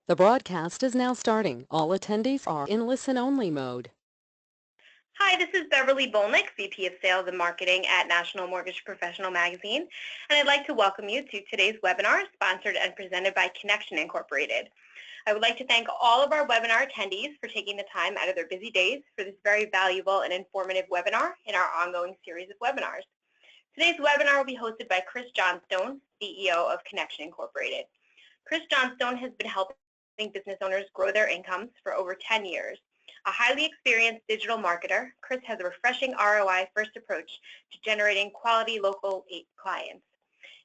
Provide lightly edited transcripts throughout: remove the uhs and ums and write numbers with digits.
The broadcast is now starting. All attendees are in listen-only mode. Hi, this is Beverly Bolnick, VP of Sales and Marketing at National Mortgage Professional Magazine, and I'd like to welcome you to today's webinar sponsored and presented by Connection Incorporated. I would like to thank all of our webinar attendees for taking the time out of their busy days for this very valuable and informative webinar in our ongoing series of webinars. Today's webinar will be hosted by Chris Johnstone, CEO of Connection Incorporated. Chris Johnstone has been helping business owners grow their incomes for over 10 years. A highly experienced digital marketer, Chris has a refreshing ROI-first approach to generating quality local clients.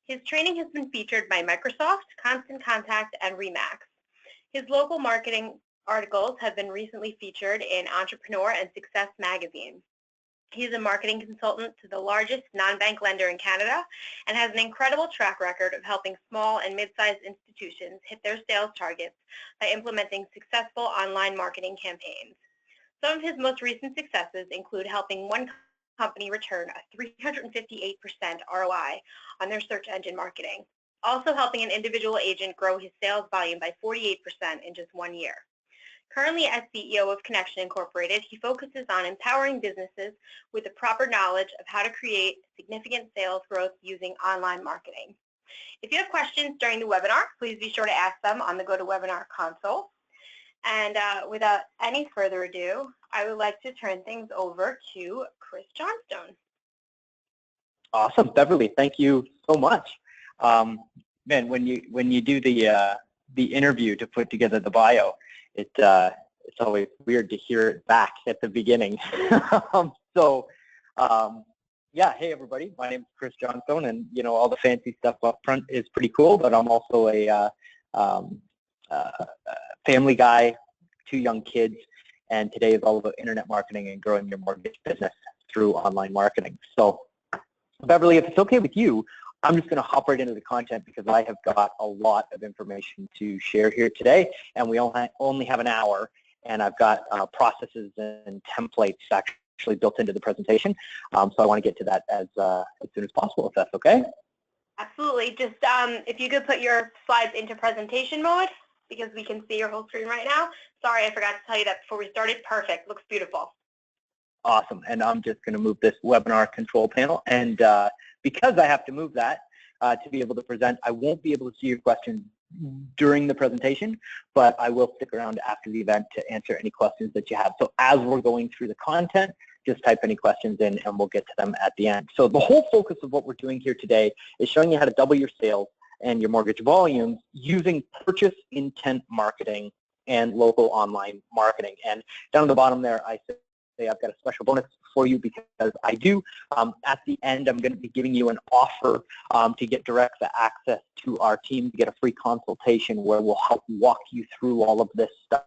His training has been featured by Microsoft, Constant Contact, and RE/MAX. His local marketing articles have been recently featured in Entrepreneur and Success magazine. He is a marketing consultant to the largest non-bank lender in Canada and has an incredible track record of helping small and mid-sized institutions hit their sales targets by implementing successful online marketing campaigns. Some of his most recent successes include helping one company return a 358% ROI on their search engine marketing, also helping an individual agent grow his sales volume by 48% in just 1 year. Currently as CEO of Connection Incorporated, he focuses on empowering businesses with the proper knowledge of how to create significant sales growth using online marketing. If you have questions during the webinar, please be sure to ask them on the GoToWebinar console. And without any further ado, I would like to turn things over to Chris Johnstone. Awesome, Beverly. Thank you so much. Man, when you do the interview to put together the bio, it's always weird to hear it back at the beginning. Yeah, hey everybody, my name is Chris Johnstone, and all the fancy stuff up front is pretty cool, but I'm also a family guy, 2 young kids, and today is all about internet marketing and growing your mortgage business through online marketing. So Beverly, if it's okay with you, I'm just going to hop right into the content because I have got a lot of information to share here today, and we only have an hour, and I've got processes and templates actually built into the presentation, so I want to get to that as soon as possible, if that's okay. Absolutely. Just if you could put your slides into presentation mode because we can see your whole screen right now. Sorry, I forgot to tell you that before we started. Perfect. Looks beautiful. Awesome. And I'm just going to move this webinar control panel, and because I have to move that to be able to present, I won't be able to see your questions during the presentation, but I will stick around after the event to answer any questions that you have. So as we're going through the content, just type any questions in and we'll get to them at the end. So the whole focus of what we're doing here today is showing you how to double your sales and your mortgage volumes using purchase intent marketing and local online marketing. And down at the bottom there, I say I've got a special bonus for you because I do. At the end, I'm going to be giving you an offer to get direct access to our team to get a free consultation where we'll help walk you through all of this stuff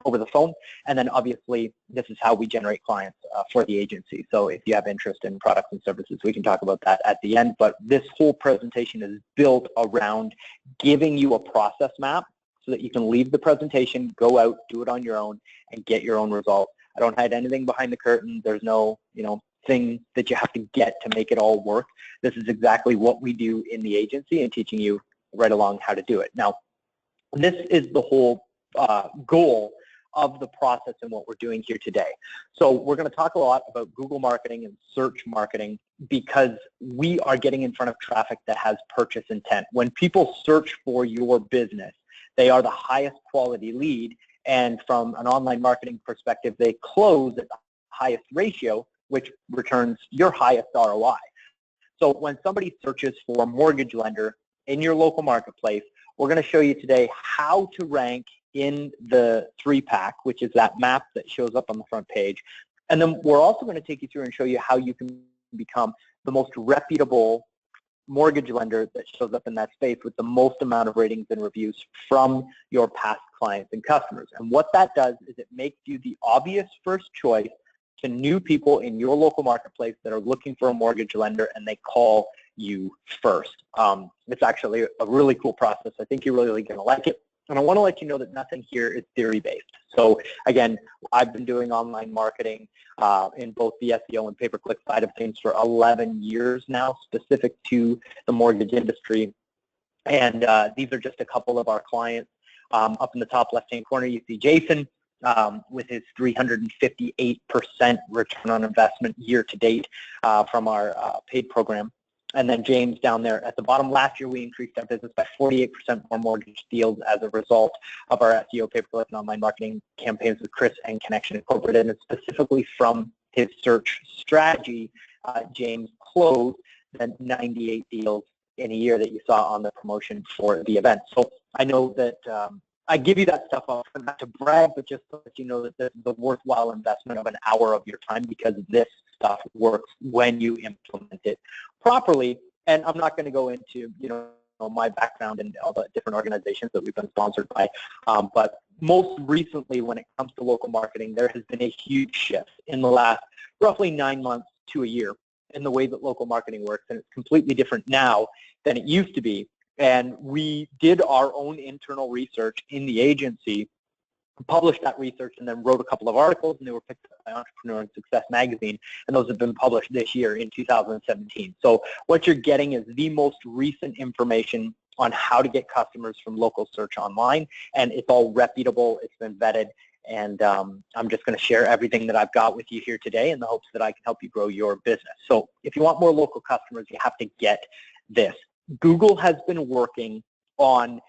over the phone. And then obviously, this is how we generate clients for the agency. So if you have interest in products and services, we can talk about that at the end. But this whole presentation is built around giving you a process map so that you can leave the presentation, go out, do it on your own, and get your own results. I don't hide anything behind the curtain. There's no, thing that you have to get to make it all work. This is exactly what we do in the agency and teaching you right along how to do it. Now, this is the whole goal of the process and what we're doing here today. So we're going to talk a lot about Google marketing and search marketing because we are getting in front of traffic that has purchase intent. When people search for your business, they are the highest quality lead, and from an online marketing perspective, they close at the highest ratio, which returns your highest ROI. So when somebody searches for a mortgage lender in your local marketplace, we're going to show you today how to rank in the 3-pack, which is that map that shows up on the front page. And then we're also going to take you through and show you how you can become the most reputable mortgage lender that shows up in that space with the most amount of ratings and reviews from your past clients and customers. And what that does is it makes you the obvious first choice to new people in your local marketplace that are looking for a mortgage lender, and they call you first. It's actually a really cool process. I think you're really going to like it. And I want to let you know that nothing here is theory-based. So again, I've been doing online marketing in both the SEO and pay-per-click side of things for 11 years now, specific to the mortgage industry. And these are just a couple of our clients. Up in the top left-hand corner, you see Jason with his 358% return on investment year to date from our paid program. And then James down there at the bottom. Last year, we increased our business by 48% more mortgage deals as a result of our SEO, pay-per-click, and online marketing campaigns with Chris and Connection Incorporated. And specifically from his search strategy, James closed the 98 deals in a year that you saw on the promotion for the event. So I know that I give you that stuff off, not to brag, but just so that you know that this is a worthwhile investment of an hour of your time, because this stuff works when you implement it properly. And I'm not going to go into, my background and all the different organizations that we've been sponsored by, but most recently, when it comes to local marketing, there has been a huge shift in the last roughly 9 months to a year in the way that local marketing works, and it's completely different now than it used to be. And we did our own internal research in the agency, published that research, and then wrote a couple of articles, and they were picked up by Entrepreneur and Success magazine, and those have been published this year in 2017. So what you're getting is the most recent information on how to get customers from local search online, and it's all reputable, it's been vetted, and I'm just going to share everything that I've got with you here today in the hopes that I can help you grow your business. So if you want more local customers, you have to get this. Google has been working on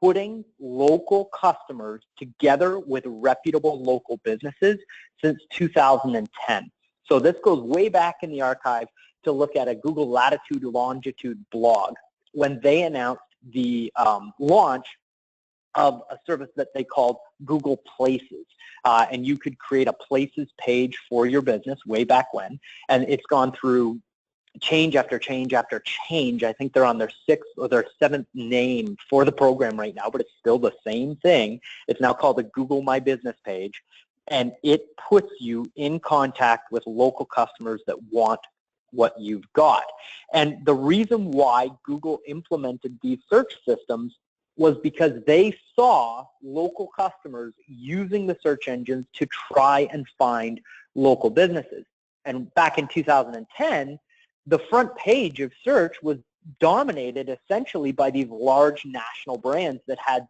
putting local customers together with reputable local businesses since 2010. So this goes way back in the archive to look at a Google Latitude Longitude blog when they announced the launch of a service that they called Google Places. And you could create a Places page for your business way back when, and it's gone through change after change after change. I think they're on their 6th or their 7th name for the program right now, but it's still the same thing. It's now called the Google My Business page, and it puts you in contact with local customers that want what you've got. And the reason why Google implemented these search systems was because they saw local customers using the search engines to try and find local businesses. And back in 2010, the front page of search was dominated essentially by these large national brands that had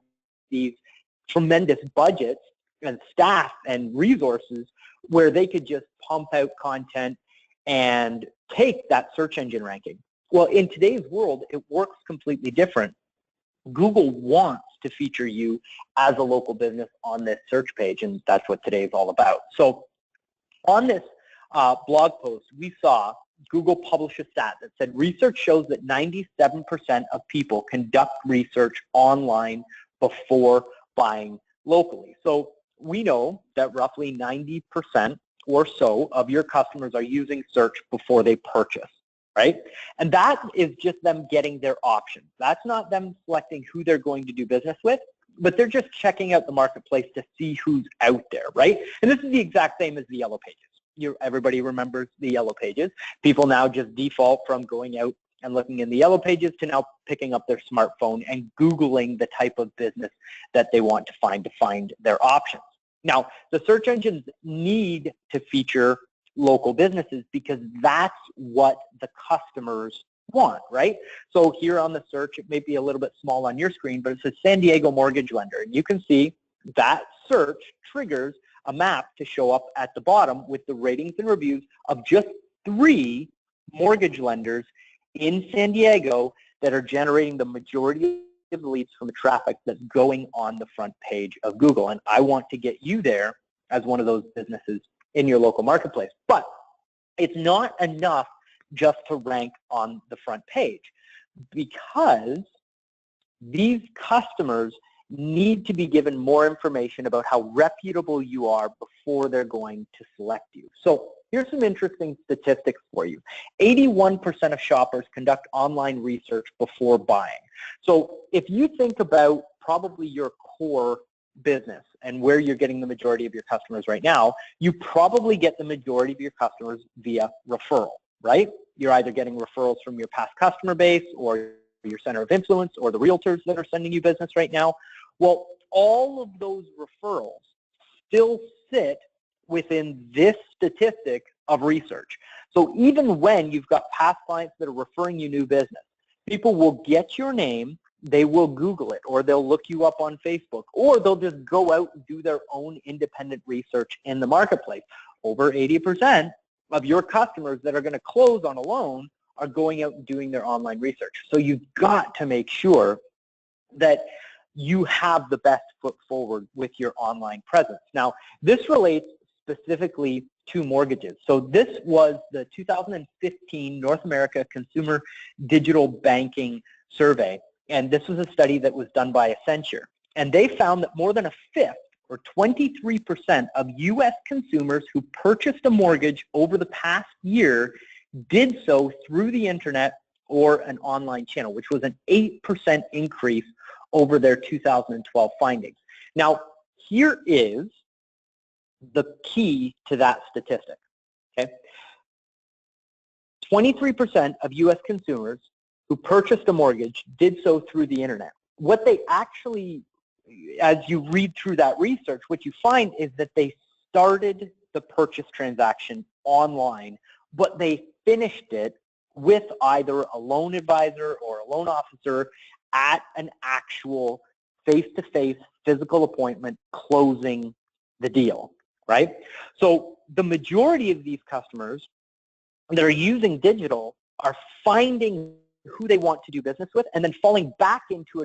these tremendous budgets and staff and resources where they could just pump out content and take that search engine ranking. Well, in today's world, it works completely different. Google wants to feature you as a local business on this search page, and that's what today is all about. So on this blog post, we saw Google publish a stat that said research shows that 97% of people conduct research online before buying locally. So we know that roughly 90% or so of your customers are using search before they purchase, right? And that is just them getting their options. That's not them selecting who they're going to do business with, but they're just checking out the marketplace to see who's out there, right? And this is the exact same as the Yellow Pages. Everybody remembers the Yellow Pages. People now just default from going out and looking in the Yellow Pages to now picking up their smartphone and Googling the type of business that they want to find their options. Now, the search engines need to feature local businesses because that's what the customers want, right? So here on the search, it may be a little bit small on your screen, but it says San Diego mortgage lender. And you can see that search triggers a map to show up at the bottom with the ratings and reviews of just 3 mortgage lenders in San Diego that are generating the majority of the leads from the traffic that's going on the front page of Google. And I want to get you there as one of those businesses in your local marketplace. But it's not enough just to rank on the front page, because these customers need to be given more information about how reputable you are before they're going to select you. So here's some interesting statistics for you. 81% of shoppers conduct online research before buying. So if you think about probably your core business and where you're getting the majority of your customers right now, you probably get the majority of your customers via referral, right? You're either getting referrals from your past customer base or your center of influence or the realtors that are sending you business right now. Well, all of those referrals still sit within this statistic of research. So even when you've got past clients that are referring you new business, people will get your name, they will Google it, or they'll look you up on Facebook, or they'll just go out and do their own independent research in the marketplace. Over 80% of your customers that are going to close on a loan are going out and doing their online research. So you've got to make sure that you have the best foot forward with your online presence. Now, this relates specifically to mortgages. So this was the 2015 North America Consumer Digital Banking Survey, and this was a study that was done by Accenture. And they found that more than a fifth, or 23% of U.S. consumers who purchased a mortgage over the past year did so through the internet or an online channel, which was an 8% increase over their 2012 findings. Now, here is the key to that statistic, okay? 23% of U.S. consumers who purchased a mortgage did so through the internet. What they actually, as you read through that research, what you find is that they started the purchase transaction online, but they finished it with either a loan advisor or a loan officer at an actual face-to-face physical appointment closing the deal, right? So the majority of these customers that are using digital are finding who they want to do business with and then falling back into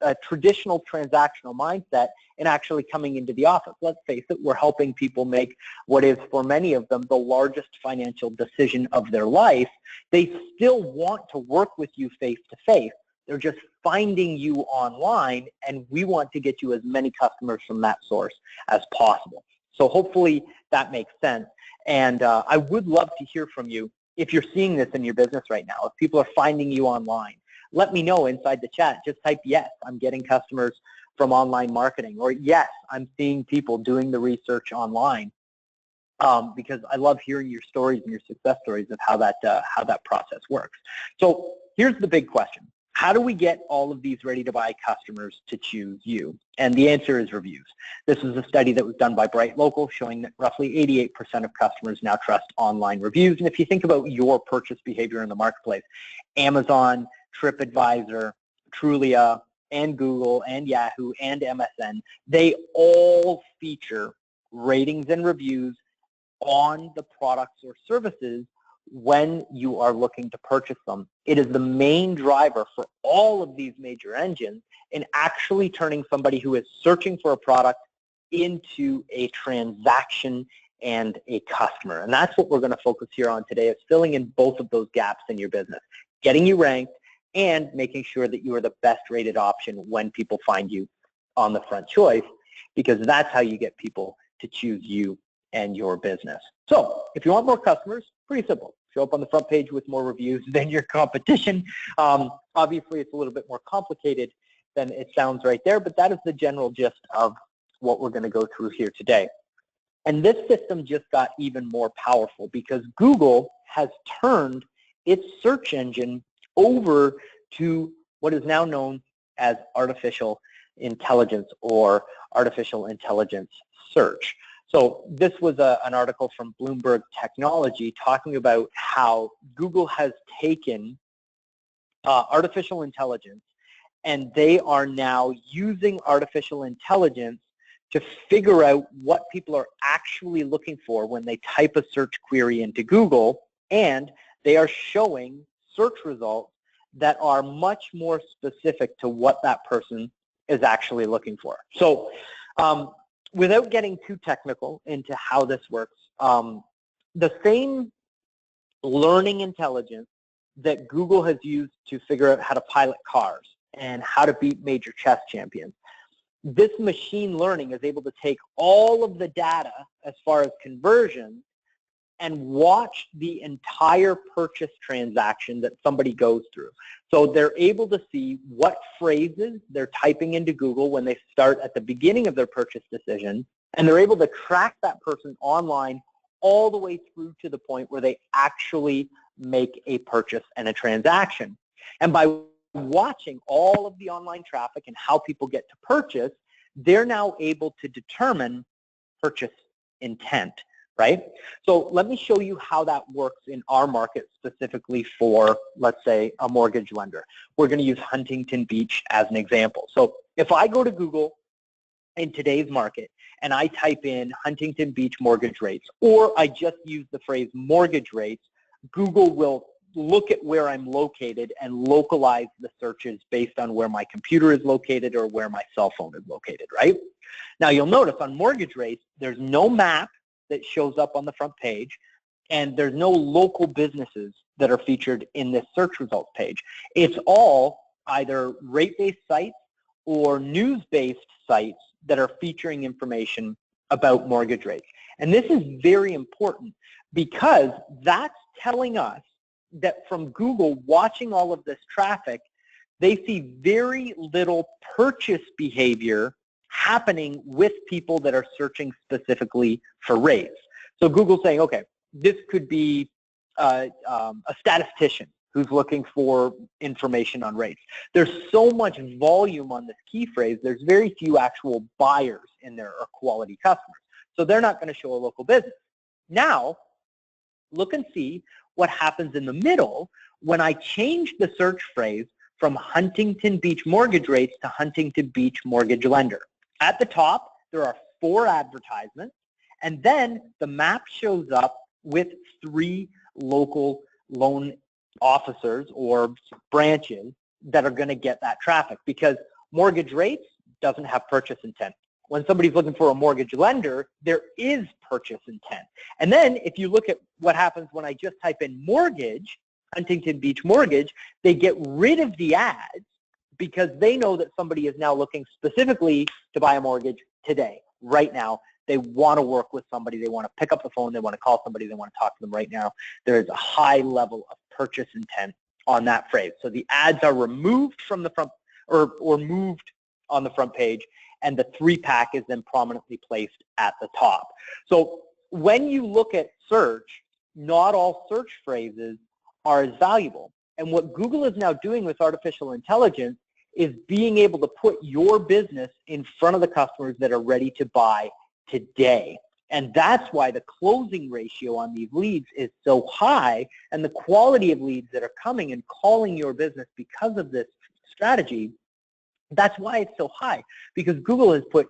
a traditional transactional mindset and actually coming into the office. Let's face it, we're helping people make what is, for many of them, the largest financial decision of their life. They still want to work with you face-to-face. They're just finding you online, and we want to get you as many customers from that source as possible. So hopefully that makes sense. And I would love to hear from you if you're seeing this in your business right now. If people are finding you online, let me know inside the chat. Just type, yes, I'm getting customers from online marketing, or yes, I'm seeing people doing the research online, because I love hearing your stories and your success stories of how that process works. So here's the big question. How do we get all of these ready-to-buy customers to choose you? And the answer is reviews. This was a study that was done by Bright Local showing that roughly 88% of customers now trust online reviews. And if you think about your purchase behavior in the marketplace, Amazon, TripAdvisor, Trulia, and Google, and Yahoo, and MSN, they all feature ratings and reviews on the products or services when you are looking to purchase them. It is the main driver for all of these major engines in actually turning somebody who is searching for a product into a transaction and a customer. And that's what we're going to focus here on today, is filling in both of those gaps in your business, getting you ranked and making sure that you are the best rated option when people find you on the front choice, because that's how you get people to choose you and your business. So if you want more customers, pretty simple. Show up on the front page with more reviews than your competition. Obviously, it's a little bit more complicated than it sounds right there, but that is the general gist of what we're going to go through here today. And this system just got even more powerful because Google has turned its search engine over to what is now known as artificial intelligence or artificial intelligence search. So this was an article from Bloomberg Technology talking about how Google has taken artificial intelligence, and they are now using artificial intelligence to figure out what people are actually looking for when they type a search query into Google, and they are showing search results that are much more specific to what that person is actually looking for. So without getting too technical into how this works, the same learning intelligence that Google has used to figure out how to pilot cars and how to beat major chess champions, this machine learning is able to take all of the data as far as conversion and watch the entire purchase transaction that somebody goes through. So they're able to see what phrases they're typing into Google when they start at the beginning of their purchase decision, and they're able to track that person online all the way through to the point where they actually make a purchase and a transaction. And by watching all of the online traffic and how people get to purchase, they're now able to determine purchase intent, right? So let me show you how that works in our market specifically for, let's say, a mortgage lender. We're going to use Huntington Beach as an example. So if I go to Google in today's market and I type in Huntington Beach mortgage rates, or I just use the phrase mortgage rates, Google will look at where I'm located and localize the searches based on where my computer is located or where my cell phone is located, right? Now you'll notice on mortgage rates, there's no map that shows up on the front page, and there's no local businesses that are featured in this search results page. It's all either rate-based sites or news-based sites that are featuring information about mortgage rates. And this is very important because that's telling us that from Google watching all of this traffic, they see very little purchase behavior happening with people that are searching specifically for rates. So Google's saying, okay, this could be a statistician who's looking for information on rates. There's so much volume on this key phrase, there's very few actual buyers in there or quality customers. So they're not going to show a local business. Now, look and see what happens in the middle when I change the search phrase from Huntington Beach mortgage rates to Huntington Beach mortgage lender. At the top, there are 4 advertisements, and then the map shows up with 3 local loan officers or branches that are going to get that traffic, because mortgage rates doesn't have purchase intent. When somebody's looking for a mortgage lender, there is purchase intent. And then if you look at what happens when I just type in mortgage, Huntington Beach mortgage, they get rid of the ads because they know that somebody is now looking specifically to buy a mortgage today, right now. They want to work with somebody. They want to pick up the phone. They want to call somebody. They want to talk to them right now. There is a high level of purchase intent on that phrase. So the ads are removed from the front or moved on the front page, and the 3-pack is then prominently placed at the top. So when you look at search, not all search phrases are as valuable. And what Google is now doing with artificial intelligence is being able to put your business in front of the customers that are ready to buy today. And that's why the closing ratio on these leads is so high, and the quality of leads that are coming and calling your business because of this strategy, that's why it's so high, because Google has put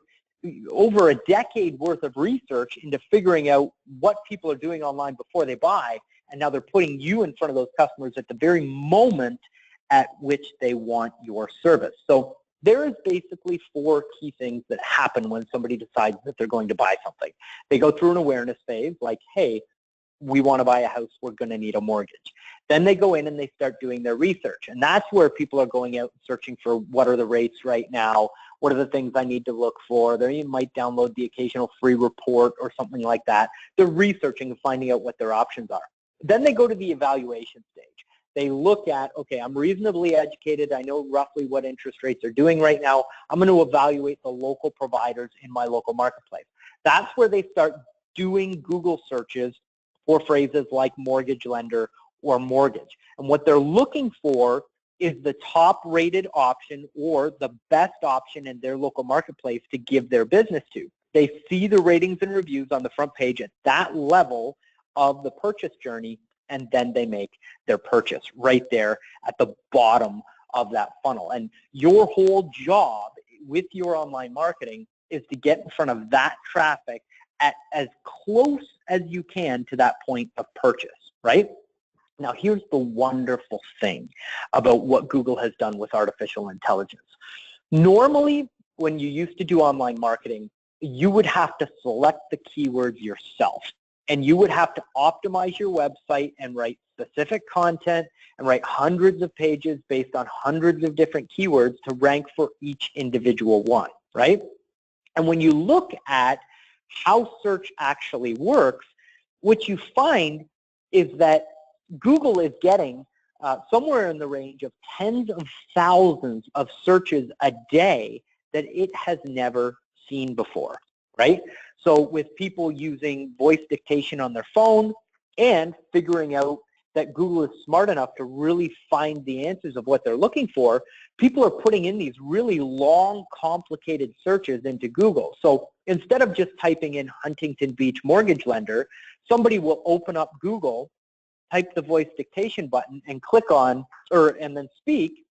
over a decade worth of research into figuring out what people are doing online before they buy, and now they're putting you in front of those customers at the very moment at which they want your service. So there is basically 4 key things that happen when somebody decides that they're going to buy something. They go through an awareness phase, like, hey, we want to buy a house, we're going to need a mortgage. Then they go in and they start doing their research, and that's where people are going out and searching for what are the rates right now, what are the things I need to look for. They might download the occasional free report or something like that. They're researching and finding out what their options are. Then they go to the evaluation stage. They look at, okay, I'm reasonably educated, I know roughly what interest rates are doing right now, I'm going to evaluate the local providers in my local marketplace. That's where they start doing Google searches for phrases like mortgage lender or mortgage. And what they're looking for is the top rated option or the best option in their local marketplace to give their business to. They see the ratings and reviews on the front page at that level of the purchase journey, and then they make their purchase right there at the bottom of that funnel. And your whole job with your online marketing is to get in front of that traffic at as close as you can to that point of purchase, right? Now, here's the wonderful thing about what Google has done with artificial intelligence. Normally, when you used to do online marketing, you would have to select the keywords yourself, and you would have to optimize your website and write specific content and write hundreds of pages based on hundreds of different keywords to rank for each individual one, right? And when you look at how search actually works, what you find is that Google is getting somewhere in the range of tens of thousands of searches a day that it has never seen before, right? So with people using voice dictation on their phone and figuring out that Google is smart enough to really find the answers of what they're looking for, people are putting in these really long, complicated searches into Google. So instead of just typing in Huntington Beach mortgage lender, somebody will open up Google, type the voice dictation button, and click on, and then speak,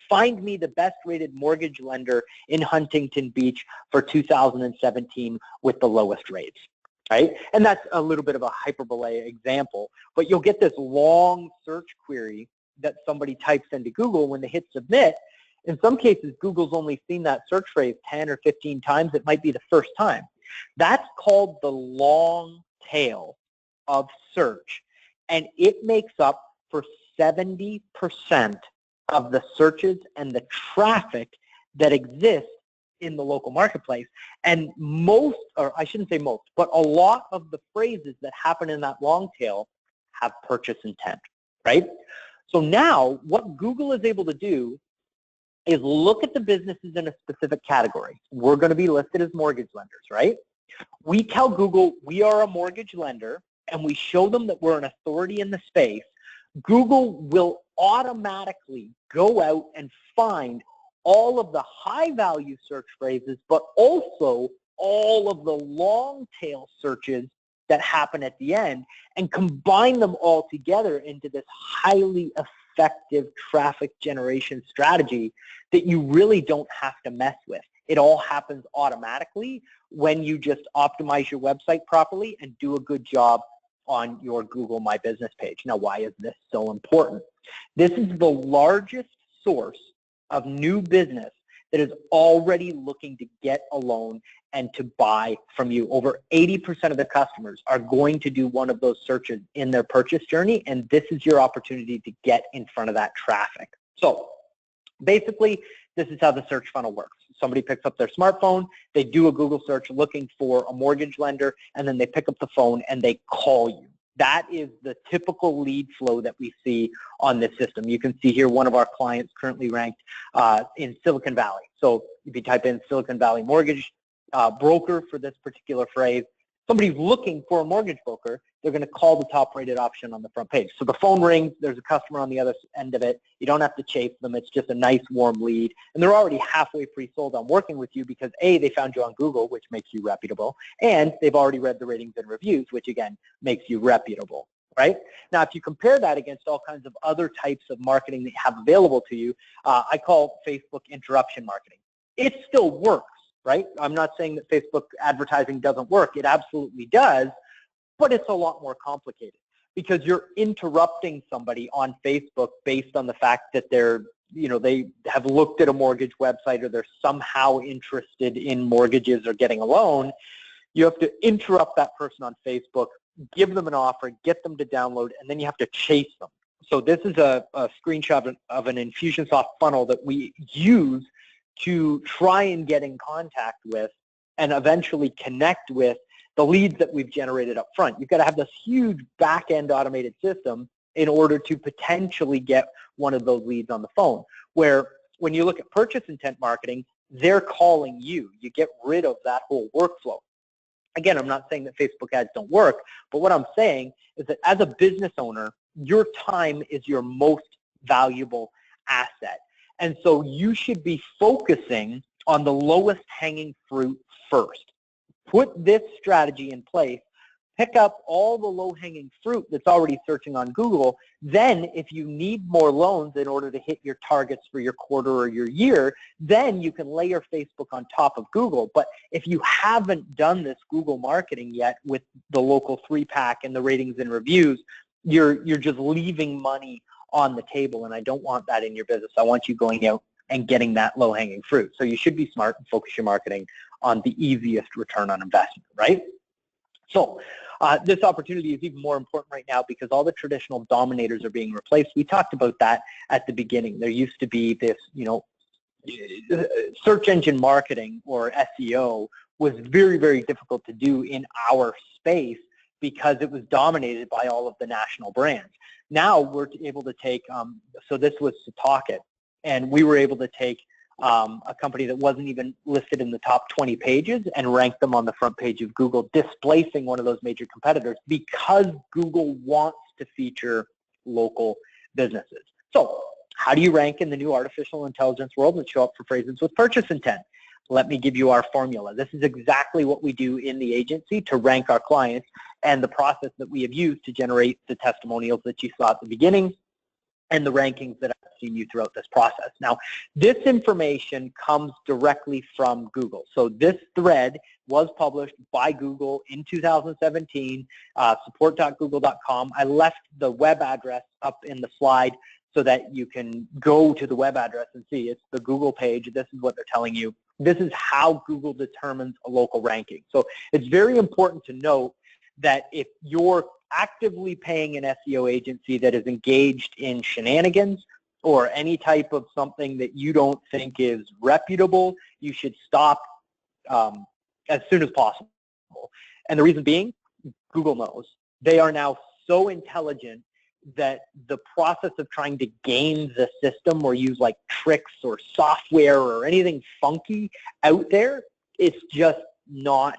find me the best rated mortgage lender in Huntington Beach for 2017 with the lowest rates, right? And that's a little bit of a hyperbole example, but you'll get this long search query that somebody types into Google. When they hit submit, in some cases, Google's only seen that search phrase 10 or 15 times. It might be the first time. That's called the long tail of search, and it makes up for 70% of the searches and the traffic that exists in the local marketplace. And most, or I shouldn't say most, but a lot of the phrases that happen in that long tail have purchase intent, right? So now what Google is able to do is look at the businesses in a specific category. We're going to be listed as mortgage lenders, right? We tell Google we are a mortgage lender, and we show them that we're an authority in the space. Google will automatically go out and find all of the high-value search phrases, but also all of the long-tail searches that happen at the end, and combine them all together into this highly effective traffic generation strategy that you really don't have to mess with. It all happens automatically when you just optimize your website properly and do a good job on your Google My Business page. Now, why is this so important? This is the largest source of new business that is already looking to get a loan and to buy from you. Over 80% of the customers are going to do one of those searches in their purchase journey, and this is your opportunity to get in front of that traffic. So basically, this is how the search funnel works. Somebody picks up their smartphone, they do a Google search looking for a mortgage lender, and then they pick up the phone and they call you. That is the typical lead flow that we see on this system. You can see here one of our clients currently ranked in Silicon Valley. So if you type in Silicon Valley mortgage broker for this particular phrase, somebody's looking for a mortgage broker, they're going to call the top-rated option on the front page. So the phone rings, there's a customer on the other end of it. You don't have to chase them. It's just a nice, warm lead. And they're already halfway pre-sold on working with you because, A, they found you on Google, which makes you reputable, and they've already read the ratings and reviews, which, again, makes you reputable, right? Now, if you compare that against all kinds of other types of marketing that you have available to you, I call Facebook interruption marketing. It still works, right? I'm not saying that Facebook advertising doesn't work. It absolutely does, but it's a lot more complicated because you're interrupting somebody on Facebook based on the fact that they have looked at a mortgage website or they're somehow interested in mortgages or getting a loan. You have to interrupt that person on Facebook, give them an offer, get them to download, and then you have to chase them. So this is a screenshot of an Infusionsoft funnel that we use to try and get in contact with and eventually connect with the leads that we've generated up front. You've got to have this huge back-end automated system in order to potentially get one of those leads on the phone, where when you look at purchase intent marketing, they're calling you. You get rid of that whole workflow. Again, I'm not saying that Facebook ads don't work, but what I'm saying is that as a business owner, your time is your most valuable asset. And so you should be focusing on the lowest hanging fruit first. Put this strategy in place, pick up all the low-hanging fruit that's already searching on Google. Then if you need more loans in order to hit your targets for your quarter or your year, then you can layer Facebook on top of Google. But if you haven't done this Google marketing yet with the local 3-pack and the ratings and reviews, you're just leaving money on the table, and I don't want that in your business. I want you going out and getting that low-hanging fruit. So you should be smart and focus your marketing on the easiest return on investment, right? So this opportunity is even more important right now because all the traditional dominators are being replaced. We talked about that at the beginning. There used to be this, search engine marketing or SEO was very, very difficult to do in our space because it was dominated by all of the national brands. Now we're able to take, so this was Setauket, and we were able to take a company that wasn't even listed in the top 20 pages and ranked them on the front page of Google, displacing one of those major competitors because Google wants to feature local businesses. So how do you rank in the new artificial intelligence world and show up for phrases with purchase intent? Let me give you our formula. This is exactly what we do in the agency to rank our clients and the process that we have used to generate the testimonials that you saw at the beginning and the rankings that I've seen you throughout this process. Now, this information comes directly from Google. So this thread was published by Google in 2017, support.google.com. I left the web address up in the slide so that you can go to the web address and see. It's the Google page. This is what they're telling you. This is how Google determines a local ranking. So it's very important to note that if you're actively paying an SEO agency that is engaged in shenanigans or any type of something that you don't think is reputable, you should stop as soon as possible. And the reason being, Google knows. They are now so intelligent that the process of trying to game the system or use like tricks or software or anything funky out there, it's just not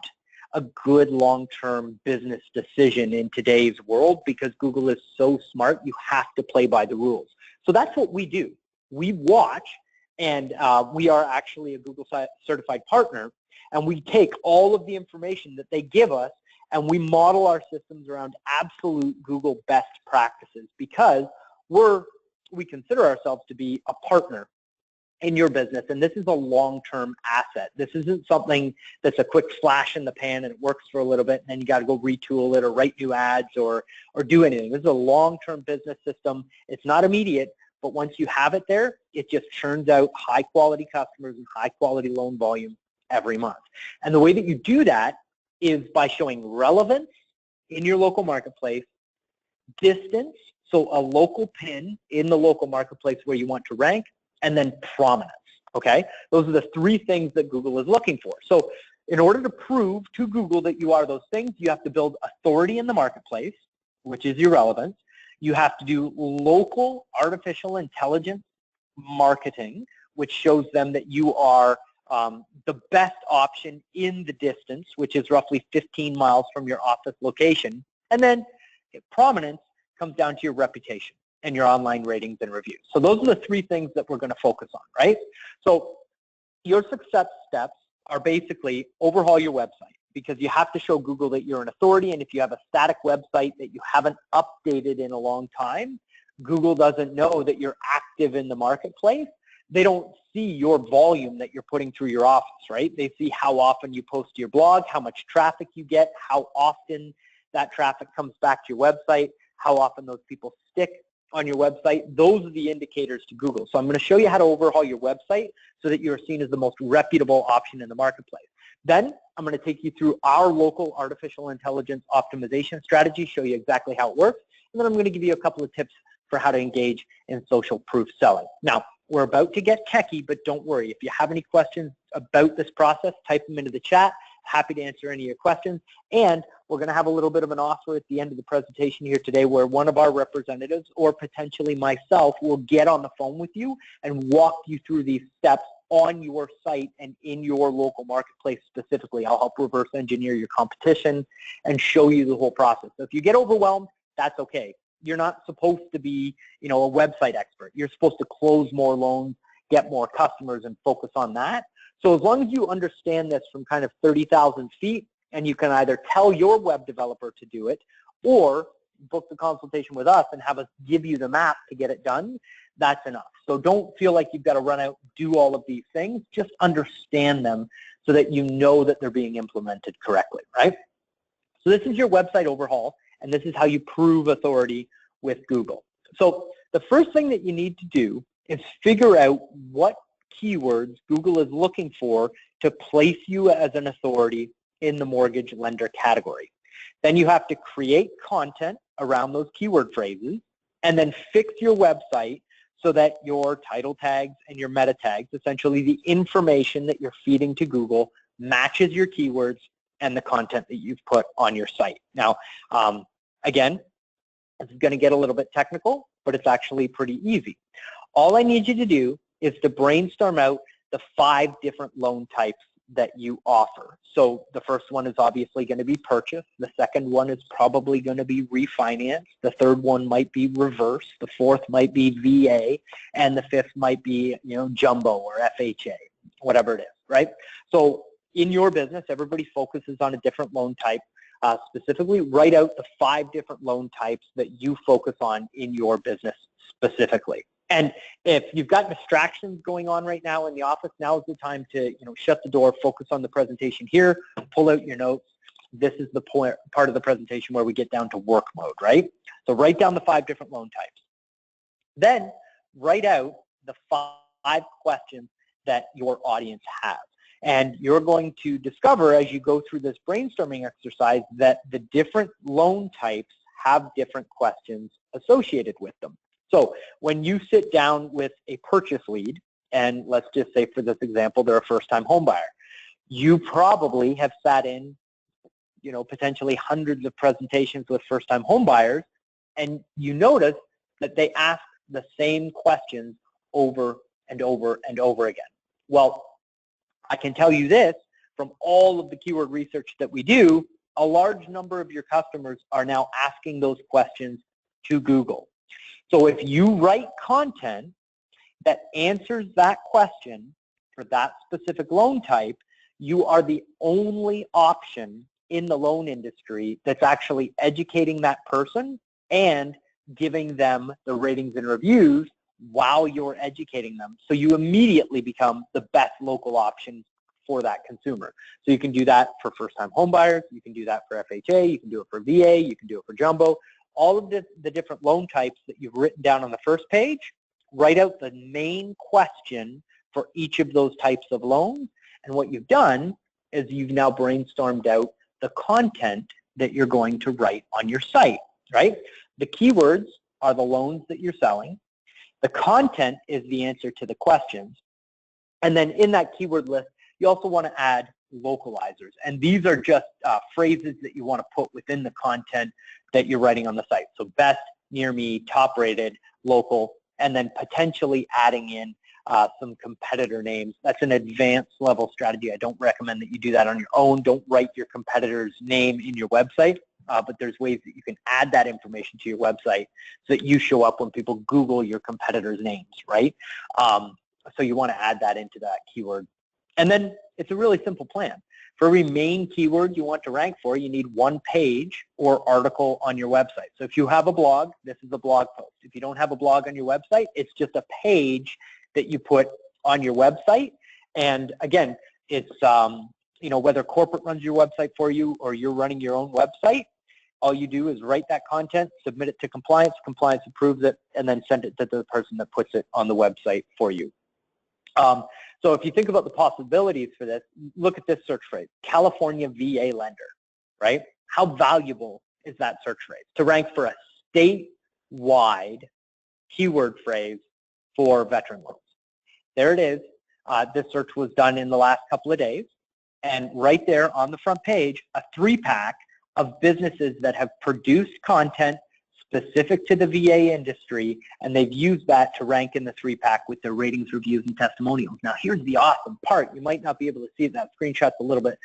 a good long-term business decision in today's world because Google is so smart, you have to play by the rules. So that's what we do. We watch, and we are actually a Google certified partner, and we take all of the information that they give us and we model our systems around absolute Google best practices because we consider ourselves to be a partner in your business, and this is a long-term asset. This isn't something that's a quick flash in the pan and it works for a little bit and then you got to go retool it or write new ads or do anything. This is a long-term business system. It's not immediate, but once you have it there, it just churns out high-quality customers and high-quality loan volume every month. And the way that you do that is by showing relevance in your local marketplace, distance, so a local pin in the local marketplace where you want to rank, and then prominence, okay? Those are the three things that Google is looking for. So in order to prove to Google that you are those things, you have to build authority in the marketplace, which is your relevance. You have to do local artificial intelligence marketing, which shows them that you are the best option in the distance, which is roughly 15 miles from your office location. And then prominence comes down to your reputation and your online ratings and reviews. So those are the three things that we're going to focus on, right? So your success steps are basically overhaul your website because you have to show Google that you're an authority, and if you have a static website that you haven't updated in a long time, Google doesn't know that you're active in the marketplace. They don't see your volume that you're putting through your office, right? They see how often you post to your blog, how much traffic you get, how often that traffic comes back to your website, how often those people stick on your website. Those are the indicators to Google. So I'm going to show you how to overhaul your website so that you're seen as the most reputable option in the marketplace. Then I'm going to take you through our local artificial intelligence optimization strategy, show you exactly how it works, and then I'm going to give you a couple of tips for how to engage in social proof selling. Now, we're about to get techie, but don't worry. If you have any questions about this process, type them into the chat. Happy to answer any of your questions. And we're going to have a little bit of an offer at the end of the presentation here today where one of our representatives or potentially myself will get on the phone with you and walk you through these steps on your site and in your local marketplace specifically. I'll help reverse engineer your competition and show you the whole process. So if you get overwhelmed, that's okay. You're not supposed to be, a website expert. You're supposed to close more loans, get more customers, and focus on that. So as long as you understand this from kind of 30,000 feet, and you can either tell your web developer to do it or book the consultation with us and have us give you the map to get it done, that's enough. So don't feel like you've got to run out, do all of these things. Just understand them so that you know that they're being implemented correctly, right? So this is your website overhaul, and this is how you prove authority with Google. So the first thing that you need to do is figure out what keywords Google is looking for to place you as an authority in the mortgage lender category. Then you have to create content around those keyword phrases and then fix your website so that your title tags and your meta tags, essentially the information that you're feeding to Google, matches your keywords and the content that you've put on your site. Now, again, this is going to get a little bit technical, but it's actually pretty easy. All I need you to do is to brainstorm out the 5 different loan types that you offer. So the first one is obviously going to be purchase. The second one is probably going to be refinance. The third one might be reverse. The fourth might be VA, and the fifth might be, jumbo or FHA, whatever it is, right? So in your business, everybody focuses on a different loan type. Specifically, write out the 5 different loan types that you focus on in your business specifically. And if you've got distractions going on right now in the office, now is the time to shut the door, focus on the presentation here, pull out your notes. This is the part of the presentation where we get down to work mode, right? So write down the 5 different loan types. Then write out the 5 questions that your audience has. And you're going to discover as you go through this brainstorming exercise that the different loan types have different questions associated with them. So when you sit down with a purchase lead, and let's just say for this example, they're a first-time home buyer, you probably have sat in, potentially hundreds of presentations with first-time home buyers, and you notice that they ask the same questions over and over and over again. Well, I can tell you this, from all of the keyword research that we do, a large number of your customers are now asking those questions to Google. So if you write content that answers that question for that specific loan type, you are the only option in the loan industry that's actually educating that person and giving them the ratings and reviews while you're educating them. So you immediately become the best local option for that consumer. So you can do that for first-time home buyers, you can do that for FHA, you can do it for VA, you can do it for jumbo. All of the different loan types that you've written down on the first page, write out the main question for each of those types of loans. And what you've done is you've now brainstormed out the content that you're going to write on your site, right? The keywords are the loans that you're selling. The content is the answer to the questions. And then in that keyword list, you also want to add localizers. And these are just phrases that you want to put within the content that you're writing on the site. So best, near me, top rated, local, and then potentially adding in some competitor names. That's an advanced level strategy. I don't recommend that you do that on your own. Don't write your competitor's name in your website, but there's ways that you can add that information to your website so that you show up when people Google your competitors' names, right? So you want to add that into that keyword. And then it's a really simple plan. For every main keyword you want to rank for, you need 1 page or article on your website. So if you have a blog, this is a blog post. If you don't have a blog on your website, it's just a page that you put on your website. And again, it's whether corporate runs your website for you or you're running your own website, all you do is write that content, submit it to compliance, compliance approves it, and then send it to the person that puts it on the website for you. So if you think about the possibilities for this, look at this search phrase, California VA lender, right? How valuable is that search phrase to rank for a statewide keyword phrase for veteran loans? There it is. This search was done in the last couple of days. And right there on the front page, a 3-pack of businesses that have produced content specific to the VA industry, and they've used that to rank in the 3-pack with their ratings, reviews, and testimonials. Now, here's the awesome part. You might not be able to see it. That screenshot's a little bit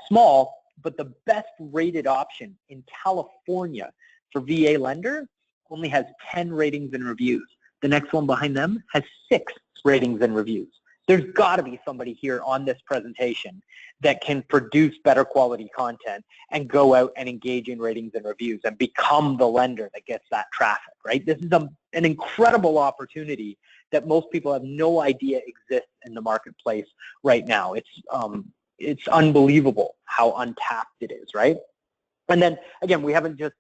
small, but the best rated option in California for VA lender only has 10 ratings and reviews. The next one behind them has 6 ratings and reviews. There's got to be somebody here on this presentation that can produce better quality content and go out and engage in ratings and reviews and become the lender that gets that traffic, right? This is an incredible opportunity that most people have no idea exists in the marketplace right now. It's unbelievable how untapped it is, right? And then, again, we haven't just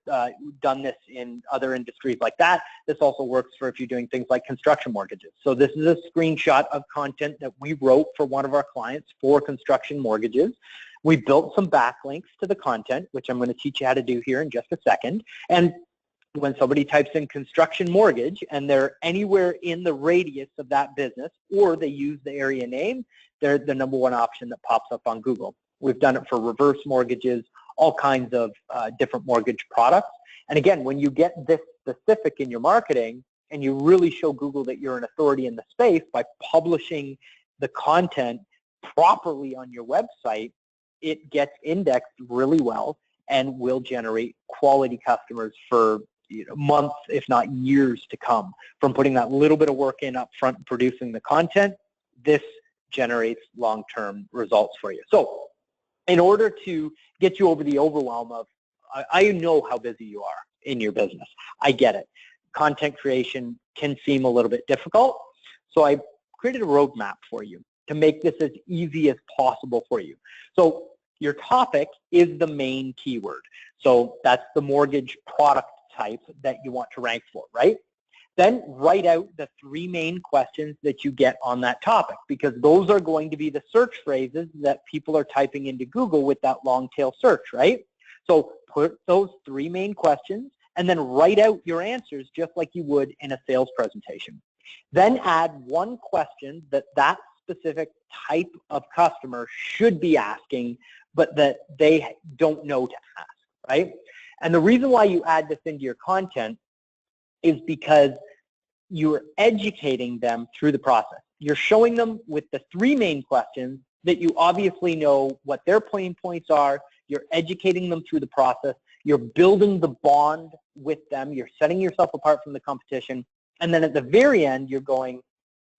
done this in other industries like that. This also works for if you're doing things like construction mortgages. So this is a screenshot of content that we wrote for one of our clients for construction mortgages. We built some backlinks to the content, which I'm going to teach you how to do here in just a second. And when somebody types in construction mortgage and they're anywhere in the radius of that business, or they use the area name, they're the #1 option that pops up on Google. We've done it for reverse mortgages, all kinds of different mortgage products. And again, when you get this specific in your marketing and you really show Google that you're an authority in the space by publishing the content properly on your website, it gets indexed really well and will generate quality customers for months, if not years to come. From putting that little bit of work in up front and producing the content, this generates long-term results for you. So in order to get you over the overwhelm of, I know how busy you are in your business. I get it. Content creation can seem a little bit difficult. So I created a roadmap for you to make this as easy as possible for you. So your topic is the main keyword. So that's the mortgage product type that you want to rank for, right? Then write out the 3 main questions that you get on that topic, because those are going to be the search phrases that people are typing into Google with that long tail search, right? So put those 3 main questions and then write out your answers just like you would in a sales presentation. Then add 1 question that that specific type of customer should be asking, but that they don't know to ask, right? And the reason why you add this into your content is because you're educating them through the process. You're showing them with the 3 main questions that you obviously know what their pain points are. You're educating them through the process. You're building the bond with them. You're setting yourself apart from the competition. And then at the very end, you're going,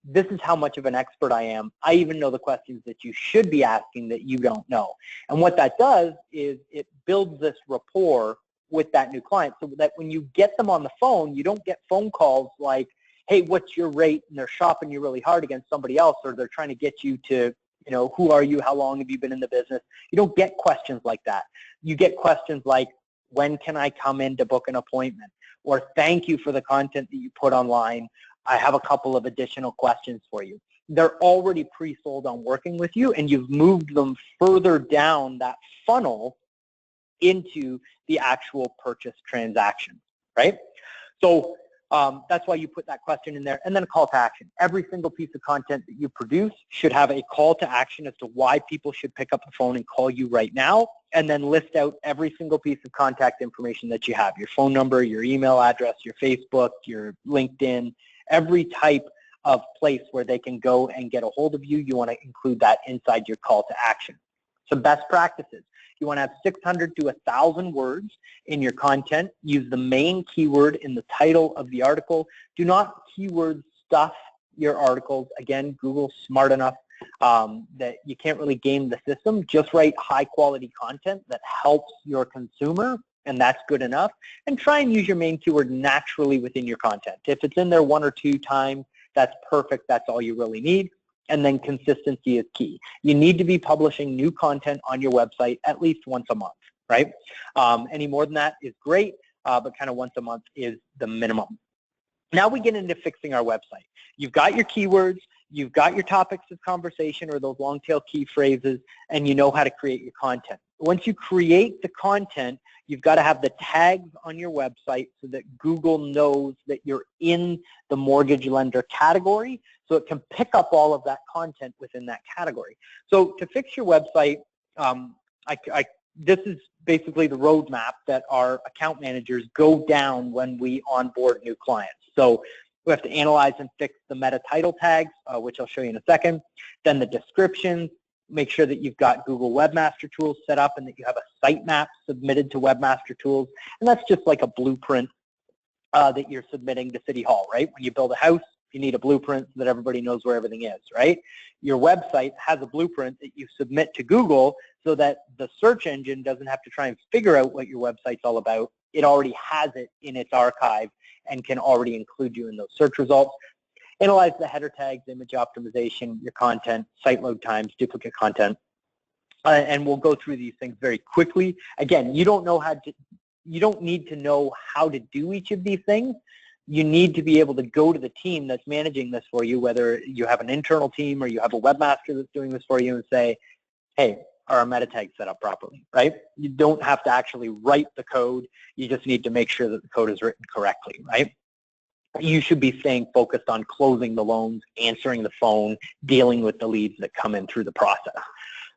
this is how much of an expert I am. I even know the questions that you should be asking that you don't know. And what that does is it builds this rapport with that new client, so that when you get them on the phone, you don't get phone calls like, hey, what's your rate? And they're shopping you really hard against somebody else, or they're trying to get you to, who are you? How long have you been in the business? You don't get questions like that. You get questions like, when can I come in to book an appointment? Or thank you for the content that you put online. I have a couple of additional questions for you. They're already pre-sold on working with you, and you've moved them further down that funnel into the actual purchase transaction, right? So that's why you put that question in there, and then a call to action. Every single piece of content that you produce should have a call to action as to why people should pick up the phone and call you right now, and then list out every single piece of contact information that you have, your phone number, your email address, your Facebook, your LinkedIn, every type of place where they can go and get a hold of you. You want to include that inside your call to action. Some best practices. You want to have 600 to 1,000 words in your content. Use the main keyword in the title of the article. Do not keyword stuff your articles. Again, Google's smart enough that you can't really game the system. Just write high quality content that helps your consumer, and that's good enough. And try and use your main keyword naturally within your content. If it's in there 1 or 2 times, that's perfect. That's all you really need. And then consistency is key. You need to be publishing new content on your website at least once a month, right? Any more than that is great, but kind of once a month is the minimum. Now we get into fixing our website. You've got your keywords, you've got your topics of conversation or those long tail key phrases, and you know how to create your content. Once you create the content, you've got to have the tags on your website so that Google knows that you're in the mortgage lender category, so it can pick up all of that content within that category. So to fix your website, this is basically the roadmap that our account managers go down when we onboard new clients. So we have to analyze and fix the meta title tags, which I'll show you in a second. Then the descriptions, make sure that you've got Google Webmaster Tools set up and that you have a sitemap submitted to Webmaster Tools. And that's just like a blueprint that you're submitting to City Hall, right? When you build a house, you need a blueprint so that everybody knows where everything is, right? Your website has a blueprint that you submit to Google so that the search engine doesn't have to try and figure out what your website's all about. It already has it in its archive and can already include you in those search results. Analyze the header tags, image optimization, your content, site load times, duplicate content, and we'll go through these things very quickly. Again, you don't need to know how to do each of these things. You need to be able to go to the team that's managing this for you, whether you have an internal team or you have a webmaster that's doing this for you, and say, hey, are our meta tags set up properly, right? You don't have to actually write the code. You just need to make sure that the code is written correctly, right? You should be staying focused on closing the loans, answering the phone, dealing with the leads that come in through the process.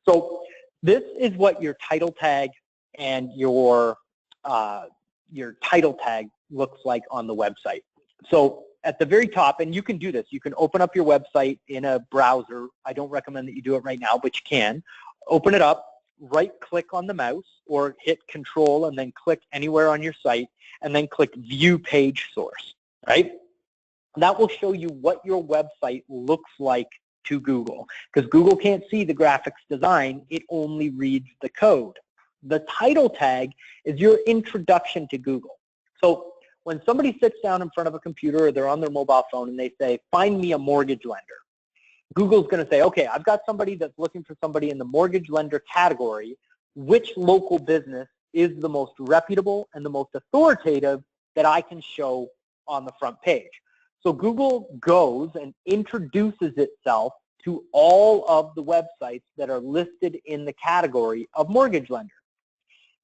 So this is what your title tag and your title tag looks like on the website. So at the very top, and you can do this, you can open up your website in a browser. I don't recommend that you do it right now, but you can. Open it up, right-click on the mouse, or hit Control and then click anywhere on your site, and then click View Page Source, right? That will show you what your website looks like to Google, because Google can't see the graphics design, it only reads the code. The title tag is your introduction to Google. So when somebody sits down in front of a computer or they're on their mobile phone and they say, find me a mortgage lender, Google's going to say, okay, I've got somebody that's looking for somebody in the mortgage lender category. Which local business is the most reputable and the most authoritative that I can show on the front page? So Google goes and introduces itself to all of the websites that are listed in the category of mortgage lender.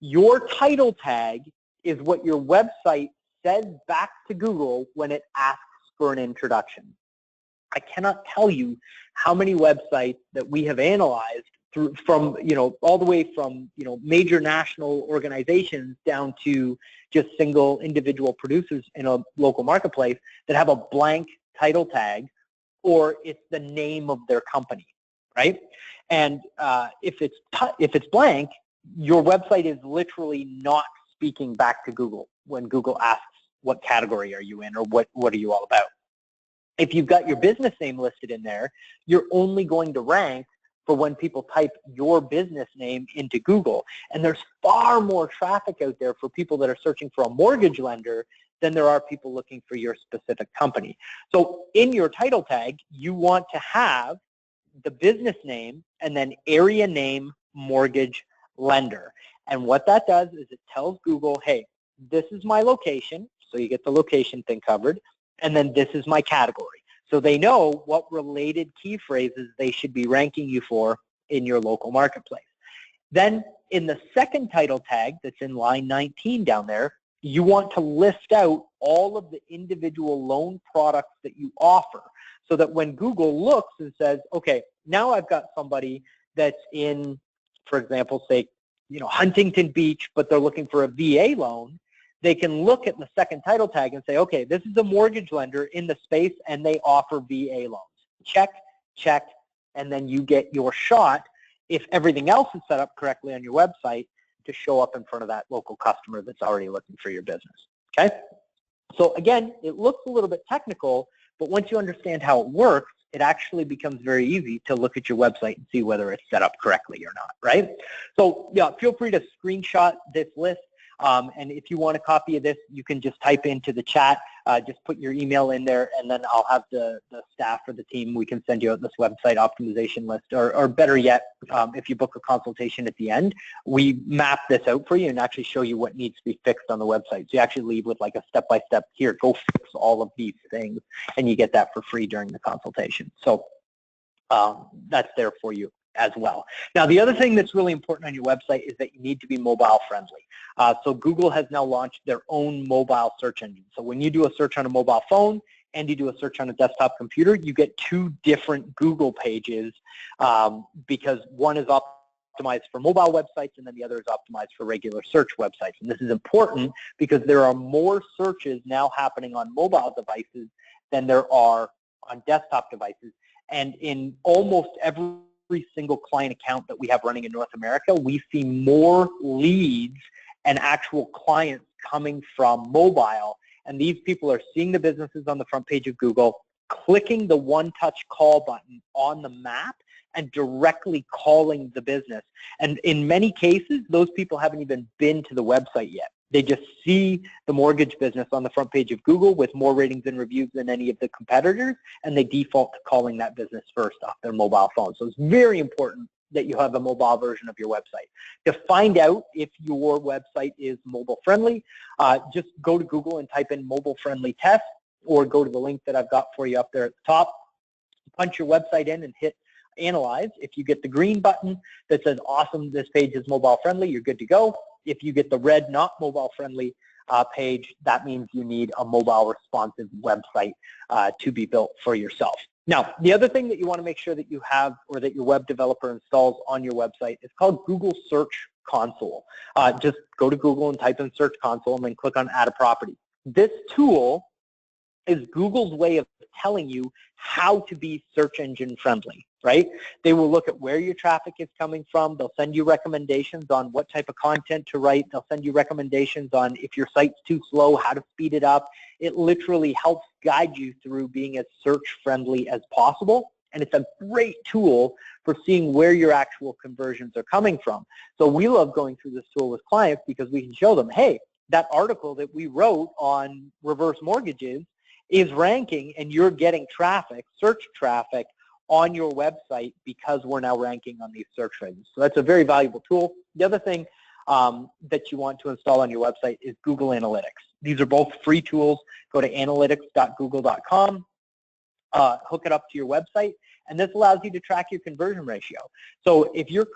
Your title tag is what your website says back to Google when it asks for an introduction. I cannot tell you how many websites that we have analyzed from all the way from major national organizations down to just single individual producers in a local marketplace that have a blank title tag, or it's the name of their company, right? And if it's blank, your website is literally not speaking back to Google when Google asks what category are you in or what are you all about. If you've got your business name listed in there, you're only going to rank for when people type your business name into Google. And there's far more traffic out there for people that are searching for a mortgage lender than there are people looking for your specific company. So in your title tag, you want to have the business name and then area name mortgage lender. And what that does is it tells Google, hey, this is my location, so you get the location thing covered, and then this is my category. So they know what related key phrases they should be ranking you for in your local marketplace. Then in the second title tag that's in line 19 down there, you want to list out all of the individual loan products that you offer, so that when Google looks and says, okay, now I've got somebody that's in, for example, say, Huntington Beach, but they're looking for a VA loan, they can look at the second title tag and say, okay, this is a mortgage lender in the space and they offer VA loans. Check, check, and then you get your shot, if everything else is set up correctly on your website, to show up in front of that local customer that's already looking for your business, okay? So again, it looks a little bit technical, but once you understand how it works, it actually becomes very easy to look at your website and see whether it's set up correctly or not, right? So yeah, feel free to screenshot this list. And if you want a copy of this, you can just type into the chat, just put your email in there, and then I'll have the staff or the team, we can send you out this website optimization list, or better yet, if you book a consultation at the end, we map this out for you and actually show you what needs to be fixed on the website. So you actually leave with like a step-by-step, here, go fix all of these things, and you get that for free during the consultation. So that's there for you as well. Now, the other thing that's really important on your website is that you need to be mobile friendly. So Google has now launched their own mobile search engine. So when you do a search on a mobile phone and you do a search on a desktop computer, you get two different Google pages, because one is optimized for mobile websites and then the other is optimized for regular search websites. And this is important because there are more searches now happening on mobile devices than there are on desktop devices. And in almost every single client account that we have running in North America, we see more leads and actual clients coming from mobile. And these people are seeing the businesses on the front page of Google, clicking the one-touch call button on the map and directly calling the business. And in many cases, those people haven't even been to the website yet. They just see the mortgage business on the front page of Google with more ratings and reviews than any of the competitors, and they default to calling that business first off their mobile phone. So it's very important that you have a mobile version of your website. To find out if your website is mobile friendly, just go to Google and type in mobile friendly test, or go to the link that I've got for you up there at the top, punch your website in and hit analyze. If you get the green button that says awesome, this page is mobile friendly, you're good to go. If you get the red not mobile friendly page, that means you need a mobile responsive website to be built for yourself. Now, the other thing that you want to make sure that you have, or that your web developer installs on your website, is called Google Search Console. Just go to Google and type in Search Console and then click on Add a Property. This tool is Google's way of telling you how to be search engine friendly, right? They will look at where your traffic is coming from. They'll send you recommendations on what type of content to write. They'll send you recommendations on if your site's too slow, how to speed it up. It literally helps guide you through being as search friendly as possible. And it's a great tool for seeing where your actual conversions are coming from. So we love going through this tool with clients because we can show them, hey, that article that we wrote on reverse mortgages is ranking and you're getting traffic, search traffic on your website because we're now ranking on these search phrases. So that's a very valuable tool. The other thing that you want to install on your website is Google Analytics. These are both free tools. Go to analytics.google.com, hook it up to your website, and this allows you to track your conversion ratio. So if you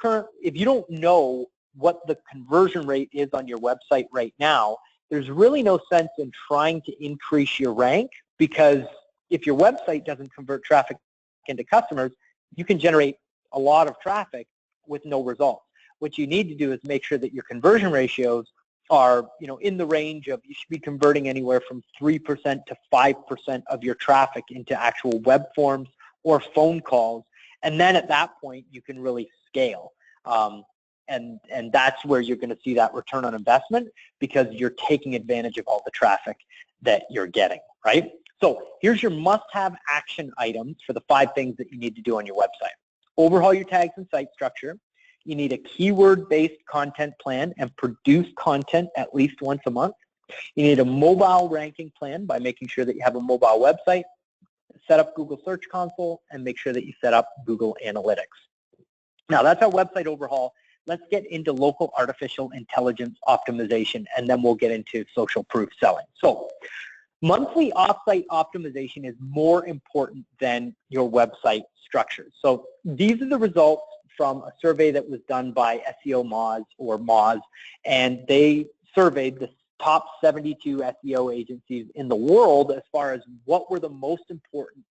don't know what the conversion rate is on your website right now, there's really no sense in trying to increase your rank, because if your website doesn't convert traffic into customers, you can generate a lot of traffic with no results. What you need to do is make sure that your conversion ratios are, in the range of, you should be converting anywhere from 3% to 5% of your traffic into actual web forms or phone calls, and then at that point you can really scale. And that's where you're going to see that return on investment, because you're taking advantage of all the traffic that you're getting, right? So here's your must-have action items for the 5 things that you need to do on your website. Overhaul your tags and site structure. You need a keyword-based content plan and produce content at least once a month. You need a mobile ranking plan by making sure that you have a mobile website, set up Google Search Console, and make sure that you set up Google Analytics. Now, that's our website overhaul. Let's get into local artificial intelligence optimization, and then we'll get into social proof selling. So monthly offsite optimization is more important than your website structure. So these are the results from a survey that was done by SEO Moz, or Moz, and they surveyed the top 72 SEO agencies in the world as far as what were the most important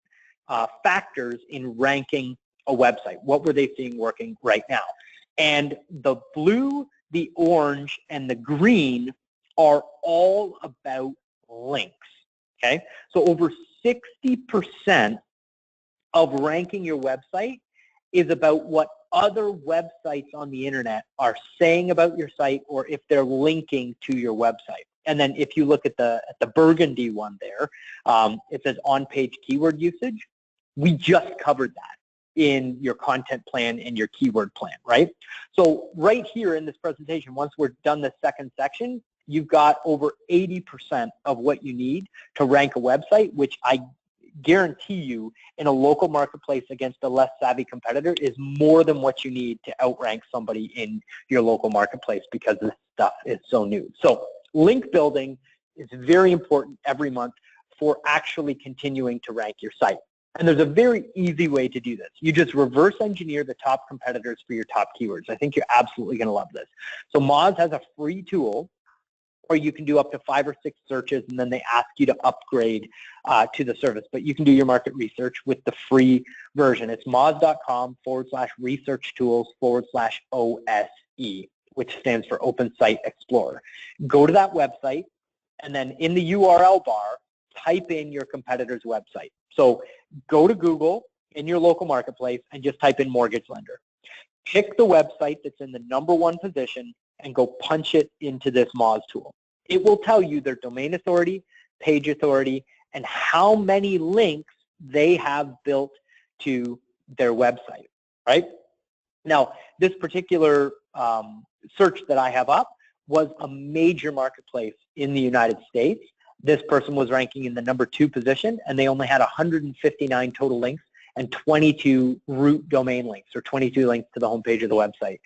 factors in ranking a website. What were they seeing working right now? And the blue, the orange, and the green are all about links, okay? So over 60% of ranking your website is about what other websites on the internet are saying about your site, or if they're linking to your website. And then if you look at the burgundy one there, it says on-page keyword usage. We just covered that in your content plan and your keyword plan, right? So right here in this presentation, once we're done the second section, you've got over 80% of what you need to rank a website, which I guarantee you in a local marketplace against a less savvy competitor is more than what you need to outrank somebody in your local marketplace, because this stuff is so new. So link building is very important every month for actually continuing to rank your site. And there's a very easy way to do this. You just reverse engineer the top competitors for your top keywords. I think you're absolutely going to love this. So Moz has a free tool where you can do up to 5 or 6 searches, and then they ask you to upgrade to the service. But you can do your market research with the free version. It's moz.com/researchtools/OSE, which stands for Open Site Explorer. Go to that website, and then in the URL bar, type in your competitor's website. So go to Google in your local marketplace and just type in mortgage lender. Pick the website that's in the #1 position and go punch it into this Moz tool. It will tell you their domain authority, page authority, and how many links they have built to their website, right? Now, this particular search that I have up was a major marketplace in the United States. This person was ranking in the #2 position, and they only had 159 total links and 22 root domain links, or 22 links to the homepage of the website,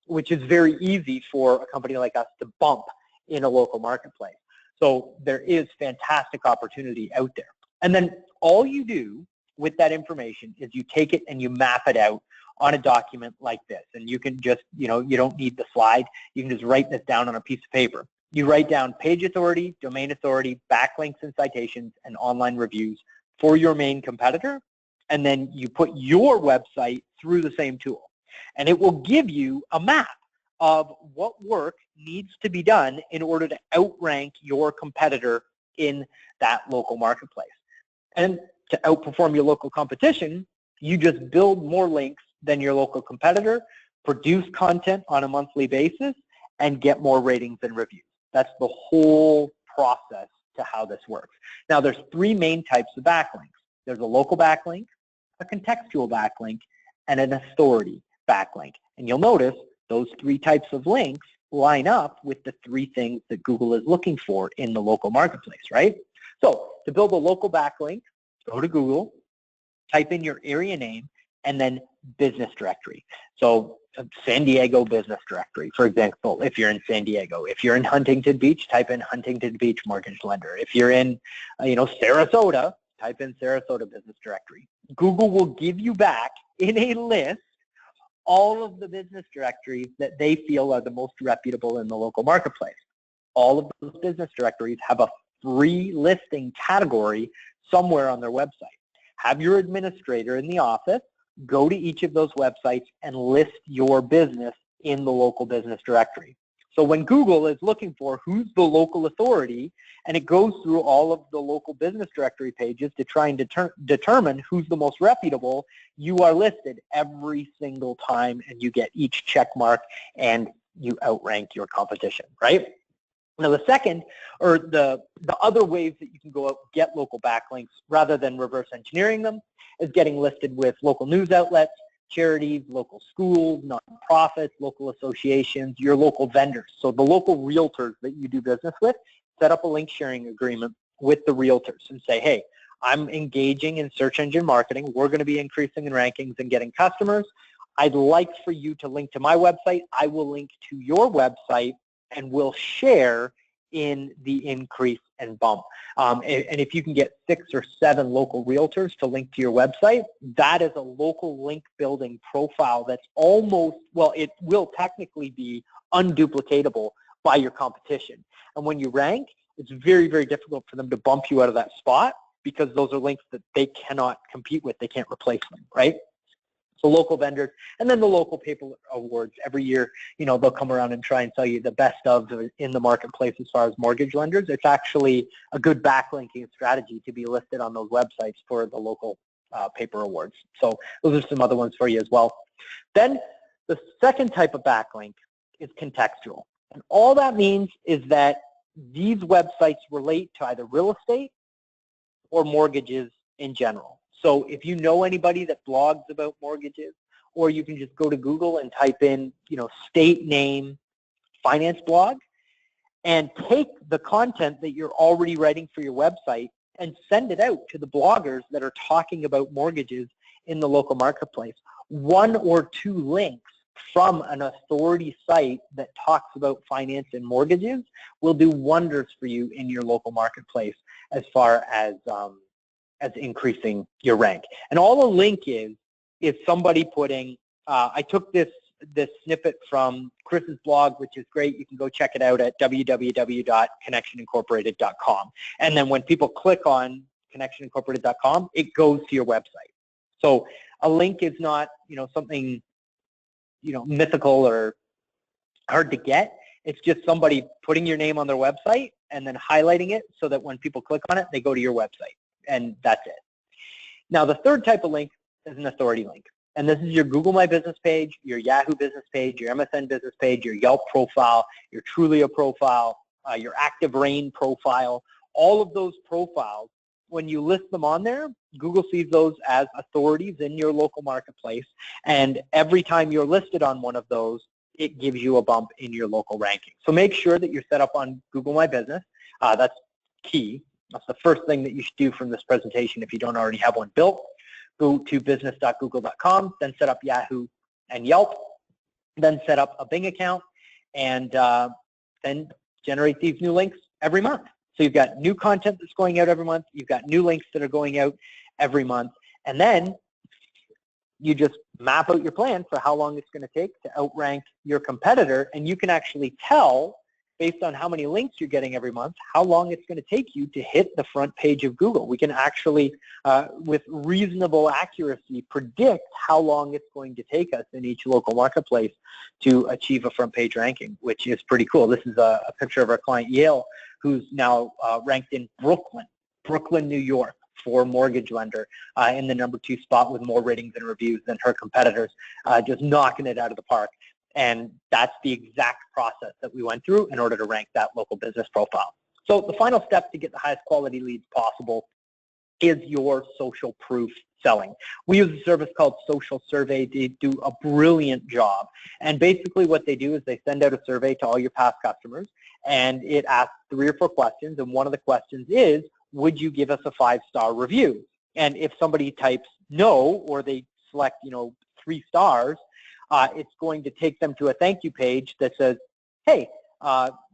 which is very easy for a company like us to bump in a local marketplace. So there is fantastic opportunity out there. And then all you do with that information is you take it and you map it out on a document like this. And you can just, you don't need the slide. You can just write this down on a piece of paper. You write down page authority, domain authority, backlinks and citations, and online reviews for your main competitor, and then you put your website through the same tool. And it will give you a map of what work needs to be done in order to outrank your competitor in that local marketplace. And to outperform your local competition, you just build more links than your local competitor, produce content on a monthly basis, and get more ratings and reviews. That's the whole process to how this works. Now, there's three main types of backlinks. There's a local backlink, a contextual backlink, and an authority backlink. And you'll notice those three types of links line up with the three things that Google is looking for in the local marketplace, right? So to build a local backlink, go to Google, type in your area name, and then business directory. So San Diego business directory, for example, if you're in San Diego. If you're in Huntington Beach, type in Huntington Beach mortgage lender. If you're in, Sarasota, type in Sarasota business directory. Google will give you back in a list all of the business directories that they feel are the most reputable in the local marketplace. All of those business directories have a free listing category somewhere on their website. Have your administrator in the office go to each of those websites and list your business in the local business directory. So when Google is looking for who's the local authority, and it goes through all of the local business directory pages to try and determine who's the most reputable, you are listed every single time, and you get each check mark, and you outrank your competition, right? Now the second, or the other ways that you can go out and get local backlinks rather than reverse engineering them, is getting listed with local news outlets, charities, local schools, nonprofits, local associations, your local vendors. So the local realtors that you do business with, set up a link sharing agreement with the realtors and say, hey, I'm engaging in search engine marketing. We're going to be increasing in rankings and getting customers. I'd like for you to link to my website. I will link to your website, and we'll share in the increase and bump. And if you can get 6 or 7 local realtors to link to your website, that is a local link building profile that's almost, well, it will technically be unduplicatable by your competition. And when you rank, it's very, very difficult for them to bump you out of that spot because those are links that they cannot compete with. They can't replace them, right? So local vendors, and then the local paper awards. Every year, they'll come around and try and sell you the best of in the marketplace as far as mortgage lenders. It's actually a good backlinking strategy to be listed on those websites for the local paper awards. So those are some other ones for you as well. Then the second type of backlink is contextual. And all that means is that these websites relate to either real estate or mortgages in general. So if you know anybody that blogs about mortgages, or you can just go to Google and type in, state name finance blog, and take the content that you're already writing for your website and send it out to the bloggers that are talking about mortgages in the local marketplace. 1 or 2 links from an authority site that talks about finance and mortgages will do wonders for you in your local marketplace as far as increasing your rank. And all a link is somebody putting, I took this snippet from Chris's blog, which is great. You can go check it out at www.connectionincorporated.com. And then when people click on connectionincorporated.com, it goes to your website. So a link is not, something, mythical or hard to get. It's just somebody putting your name on their website and then highlighting it so that when people click on it, they go to your website. And that's it. Now, the third type of link is an authority link. And this is your Google My Business page, your Yahoo Business page, your MSN Business page, your Yelp profile, your Trulia profile, your Active Rain profile. All of those profiles, when you list them on there, Google sees those as authorities in your local marketplace. And every time you're listed on one of those, it gives you a bump in your local ranking. So make sure that you're set up on Google My Business. That's key. That's the first thing that you should do from this presentation if you don't already have one built. Go to business.google.com, then set up Yahoo and Yelp, then set up a Bing account, and then generate these new links every month. So you've got new content that's going out every month. You've got new links that are going out every month. And then you just map out your plan for how long it's going to take to outrank your competitor, and you can actually tell, based on how many links you're getting every month, how long it's going to take you to hit the front page of Google. We can actually, with reasonable accuracy, predict how long it's going to take us in each local marketplace to achieve a front page ranking, which is pretty cool. This is a picture of our client Yale, who's now ranked in Brooklyn, New York, for mortgage lender, in the #2 spot with more ratings and reviews than her competitors, just knocking it out of the park. And that's the exact process that we went through in order to rank that local business profile. So the final step to get the highest quality leads possible is your social proof selling. We use a service called Social Survey. They do a brilliant job. And basically what they do is they send out a survey to all your past customers, and it asks 3 or 4 questions. And one of the questions is, would you give us a 5-star review? And if somebody types no, or they select, 3 stars, it's going to take them to a thank you page that says, hey,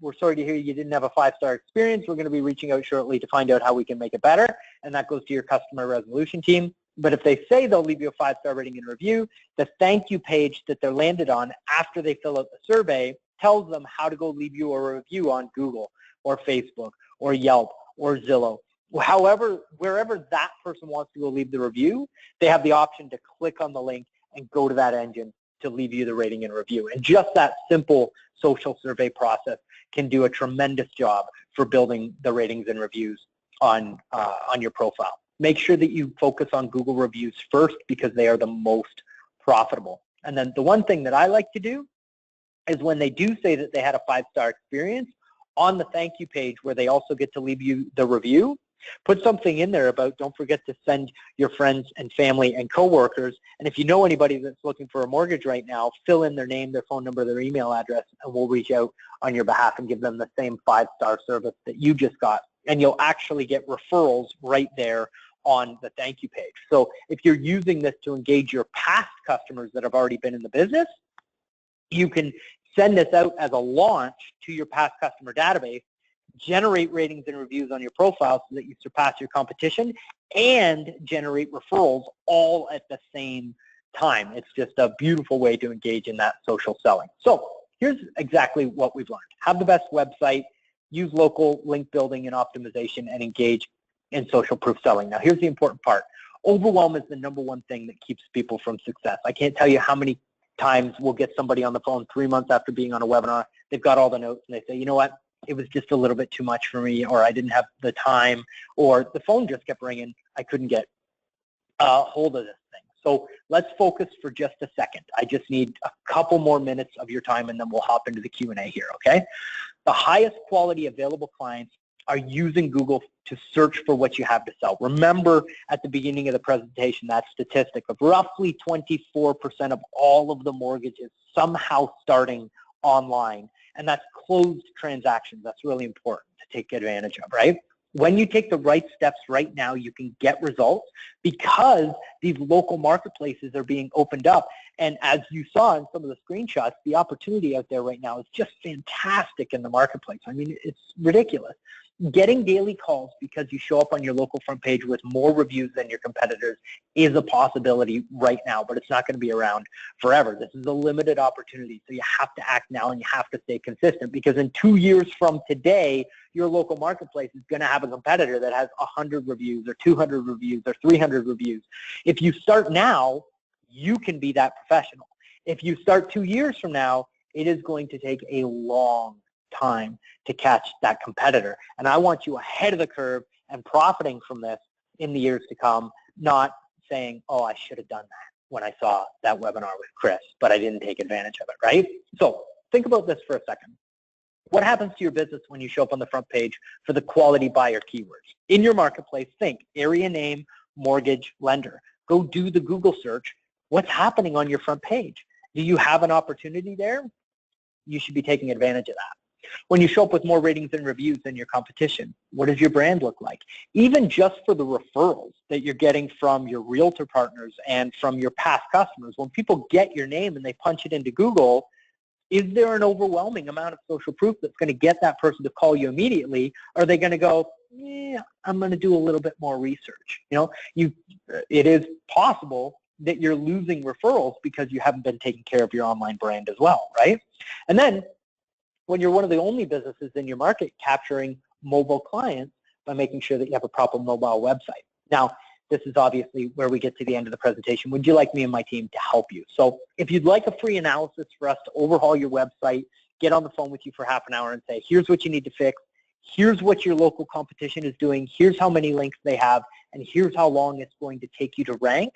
we're sorry to hear you didn't have a 5-star experience. We're going to be reaching out shortly to find out how we can make it better. And that goes to your customer resolution team. But if they say they'll leave you a 5-star rating and review, the thank you page that they're landed on after they fill out the survey tells them how to go leave you a review on Google or Facebook or Yelp or Zillow. However, wherever that person wants to go leave the review, they have the option to click on the link and go to that engine to leave you the rating and review. And just that simple social survey process can do a tremendous job for building the ratings and reviews on your profile. Make sure that you focus on Google reviews first because they are the most profitable. And then the one thing that I like to do is when they do say that they had a 5-star experience, on the thank you page where they also get to leave you the review, put something in there about don't forget to send your friends and family and coworkers. And if you know anybody that's looking for a mortgage right now, fill in their name, their phone number, their email address, and we'll reach out on your behalf and give them the same 5-star service that you just got. And you'll actually get referrals right there on the thank you page. So if you're using this to engage your past customers that have already been in the business, you can send this out as a launch to your past customer database, generate ratings and reviews on your profile so that you surpass your competition, and generate referrals all at the same time. It's just a beautiful way to engage in that social selling. So here's exactly what we've learned. Have the best website, use local link building and optimization, and engage in social proof selling. Now here's the important part. Overwhelm is the #1 thing that keeps people from success. I can't tell you how many times we'll get somebody on the phone 3 months after being on a webinar. They've got all the notes and they say, you know what? It was just a little bit too much for me, or I didn't have the time, or the phone just kept ringing. I couldn't get hold of this thing. So let's focus for just a second. I just need a couple more minutes of your time, and then we'll hop into the Q&A here, okay? The highest quality available clients are using Google to search for what you have to sell. Remember at the beginning of the presentation that statistic of roughly 24% of all of the mortgages somehow starting online. And that's closed transactions. That's really important to take advantage of, right? When you take the right steps right now, you can get results because these local marketplaces are being opened up. And as you saw in some of the screenshots, the opportunity out there right now is just fantastic in the marketplace. I mean, it's ridiculous. Getting daily calls because you show up on your local front page with more reviews than your competitors is a possibility right now, but it's not going to be around forever. This is a limited opportunity, so you have to act now and you have to stay consistent, because in 2 years from today, your local marketplace is going to have a competitor that has 100 reviews or 200 reviews or 300 reviews. If you start now, you can be that professional. If you start 2 years from now, it is going to take a long time to catch that competitor. And I want you ahead of the curve and profiting from this in the years to come, not saying, oh, I should have done that when I saw that webinar with Chris, but I didn't take advantage of it, right? So think about this for a second. What happens to your business when you show up on the front page for the quality buyer keywords? In your marketplace, think area name, mortgage, lender. Go do the Google search. What's happening on your front page? Do you have an opportunity there? You should be taking advantage of that. When you show up with more ratings and reviews than your competition, what does your brand look like? Even just for the referrals that you're getting from your realtor partners and from your past customers, when people get your name and they punch it into Google, is there an overwhelming amount of social proof that's going to get that person to call you immediately? Or are they going to go, yeah, I'm going to do a little bit more research? It is possible that you're losing referrals because you haven't been taking care of your online brand as well, right? And then when you're one of the only businesses in your market capturing mobile clients by making sure that you have a proper mobile website. Now, this is obviously where we get to the end of the presentation. Would you like me and my team to help you? So if you'd like a free analysis for us to overhaul your website, get on the phone with you for half an hour and say, here's what you need to fix, here's what your local competition is doing, here's how many links they have, and here's how long it's going to take you to rank.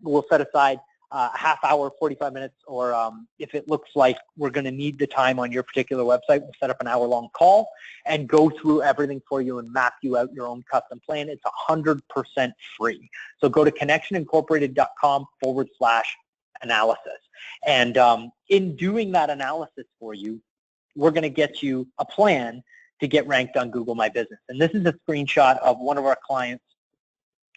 We'll set aside a half hour, 45 minutes, or if it looks like we're going to need the time on your particular website, we'll set up an hour-long call and go through everything for you and map you out your own custom plan. It's 100% free. So go to connectionincorporated.com/analysis. And in doing that analysis for you, we're going to get you a plan to get ranked on Google My Business. And this is a screenshot of one of our clients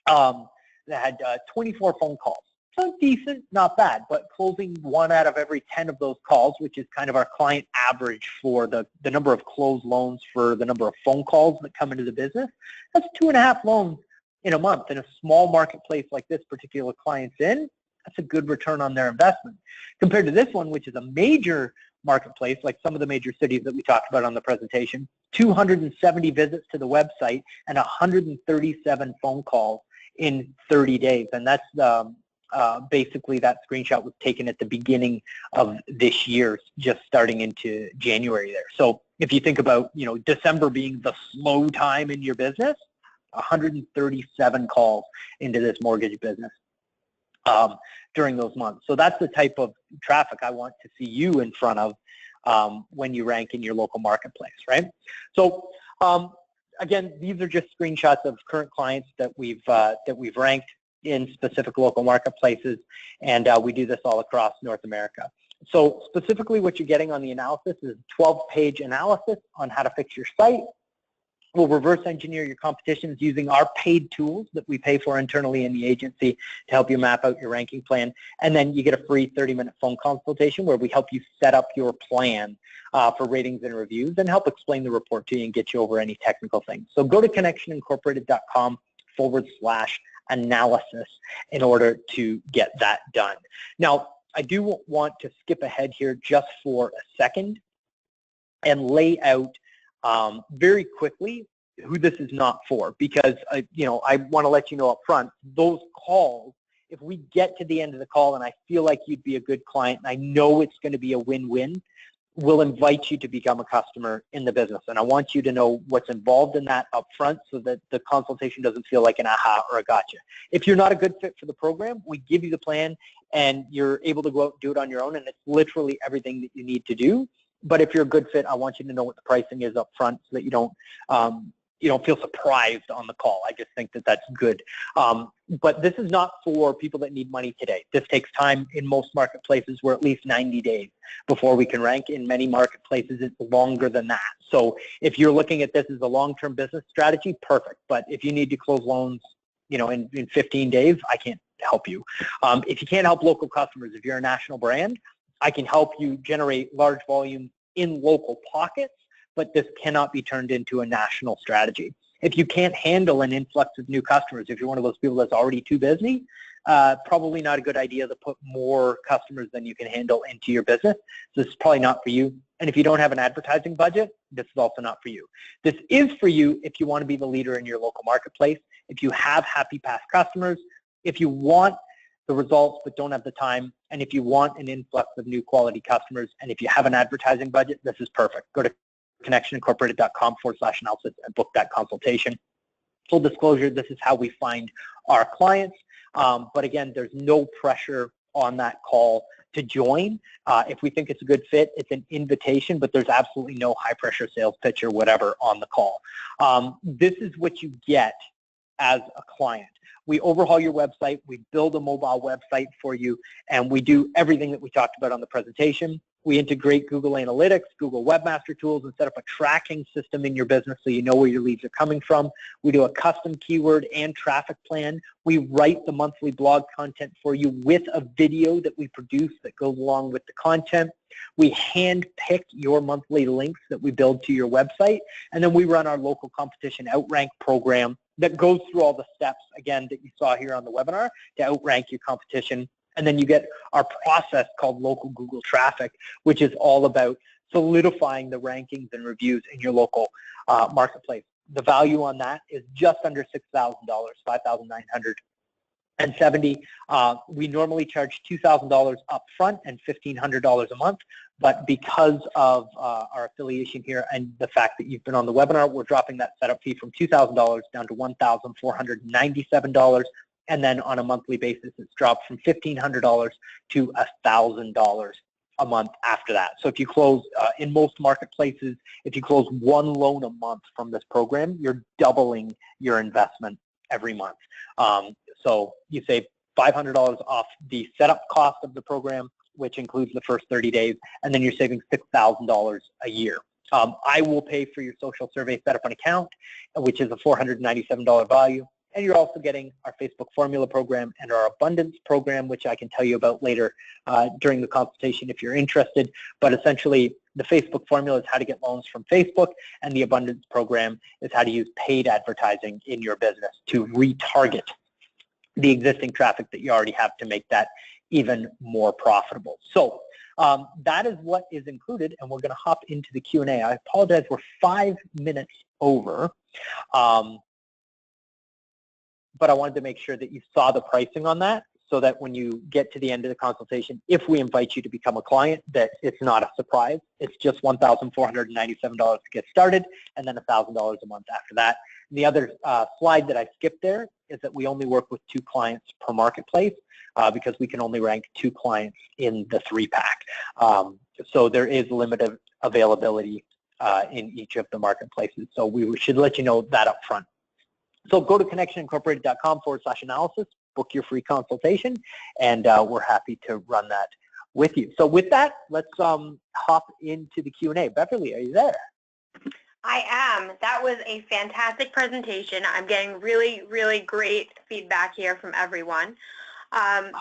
that had 24 phone calls. So decent, not bad, but closing 1 out of every 10 of those calls, which is kind of our client average for the number of closed loans for the number of phone calls that come into the business. That's 2.5 loans in a month. In a small marketplace like this particular client's in, that's a good return on their investment. Compared to this one, which is a major marketplace, like some of the major cities that we talked about on the presentation, 270 visits to the website and 137 phone calls in 30 days. And that's basically that screenshot was taken at the beginning of this year, just starting into January there. So if you think about, December being the slow time in your business, 137 calls into this mortgage business during those months. So that's the type of traffic I want to see you in front of when you rank in your local marketplace, right? So again, these are just screenshots of current clients that we've ranked in specific local marketplaces, and we do this all across North America. So specifically what you're getting on the analysis is a 12-page analysis on how to fix your site. We'll reverse engineer your competitions using our paid tools that we pay for internally in the agency to help you map out your ranking plan. And then you get a free 30-minute phone consultation where we help you set up your plan for ratings and reviews and help explain the report to you and get you over any technical things. So go to connectionincorporated.com/analysis in order to get that done. Now, I do want to skip ahead here just for a second and lay out very quickly who this is not for, because I want to let you know up front, those calls, if we get to the end of the call and I feel like you'd be a good client and I know it's going to be a win-win, we'll invite you to become a customer in the business. And I want you to know what's involved in that up front so that the consultation doesn't feel like an aha or a gotcha. If you're not a good fit for the program, we give you the plan and you're able to go out and do it on your own, and it's literally everything that you need to do. But if you're a good fit, I want you to know what the pricing is up front so that you don't feel surprised on the call. I just think that that's good. But this is not for people that need money today. This takes time. In most marketplaces, we're at least 90 days before we can rank. In many marketplaces, it's longer than that. So if you're looking at this as a long-term business strategy, perfect. But if you need to close loans, in 15 days, I can't help you. If you can't help local customers, if you're a national brand, I can help you generate large volumes in local pockets, but this cannot be turned into a national strategy. If you can't handle an influx of new customers, if you're one of those people that's already too busy, probably not a good idea to put more customers than you can handle into your business. This is probably not for you. And if you don't have an advertising budget, this is also not for you. This is for you if you want to be the leader in your local marketplace, if you have happy past customers, if you want the results but don't have the time, and if you want an influx of new quality customers, and if you have an advertising budget, this is perfect. Go to connectionincorporated.com/analysis and book that consultation. Full disclosure, this is how we find our clients, but again, there's no pressure on that call to join. If we think it's a good fit, it's an invitation, but there's absolutely no high-pressure sales pitch or whatever on the call. This is what you get as a client. We overhaul your website, we build a mobile website for you, and we do everything that we talked about on the presentation. We integrate Google Analytics, Google Webmaster Tools, and set up a tracking system in your business so you know where your leads are coming from. We do a custom keyword and traffic plan. We write the monthly blog content for you with a video that we produce that goes along with the content. We hand pick your monthly links that we build to your website, and then we run our local competition outrank program that goes through all the steps, again, that you saw here on the webinar to outrank your competition. And then you get our process called local Google traffic, which is all about solidifying the rankings and reviews in your local marketplace. The value on that is just under $6,000, $5,900 and 70. We normally charge $2,000 up front and $1,500 a month, but because of our affiliation here and the fact that you've been on the webinar, we're dropping that setup fee from $2,000 down to $1,497, and then on a monthly basis, it's dropped from $1,500 to $1,000 a month after that. So if you close, in most marketplaces, if you close one loan a month from this program, you're doubling your investment every month. So you save $500 off the setup cost of the program, which includes the first 30 days, and then you're saving $6,000 a year. I will pay for your social survey, set up an account, which is a $497 value, and you're also getting our Facebook Formula program and our Abundance program, which I can tell you about later during the consultation if you're interested. But essentially, the Facebook Formula is how to get loans from Facebook, and the Abundance program is how to use paid advertising in your business to retarget the existing traffic that you already have to make that even more profitable. So that is what is included, and we're going to hop into the Q&A. I apologize, we're 5 minutes over, but I wanted to make sure that you saw the pricing on that so that when you get to the end of the consultation, if we invite you to become a client, that it's not a surprise. It's just $1,497 to get started, and then $1,000 a month after that. And the other slide that I skipped there is that we only work with 2 clients per marketplace because we can only rank 2 clients in the 3-pack. So there is limited availability in each of the marketplaces. So we should let you know that up front. So go to connectionincorporated.com/analysis, book your free consultation, and we're happy to run that with you. So with that, let's hop into the Q&A. Beverly, are you there? I am. That was a fantastic presentation. I'm getting really, really great feedback here from everyone.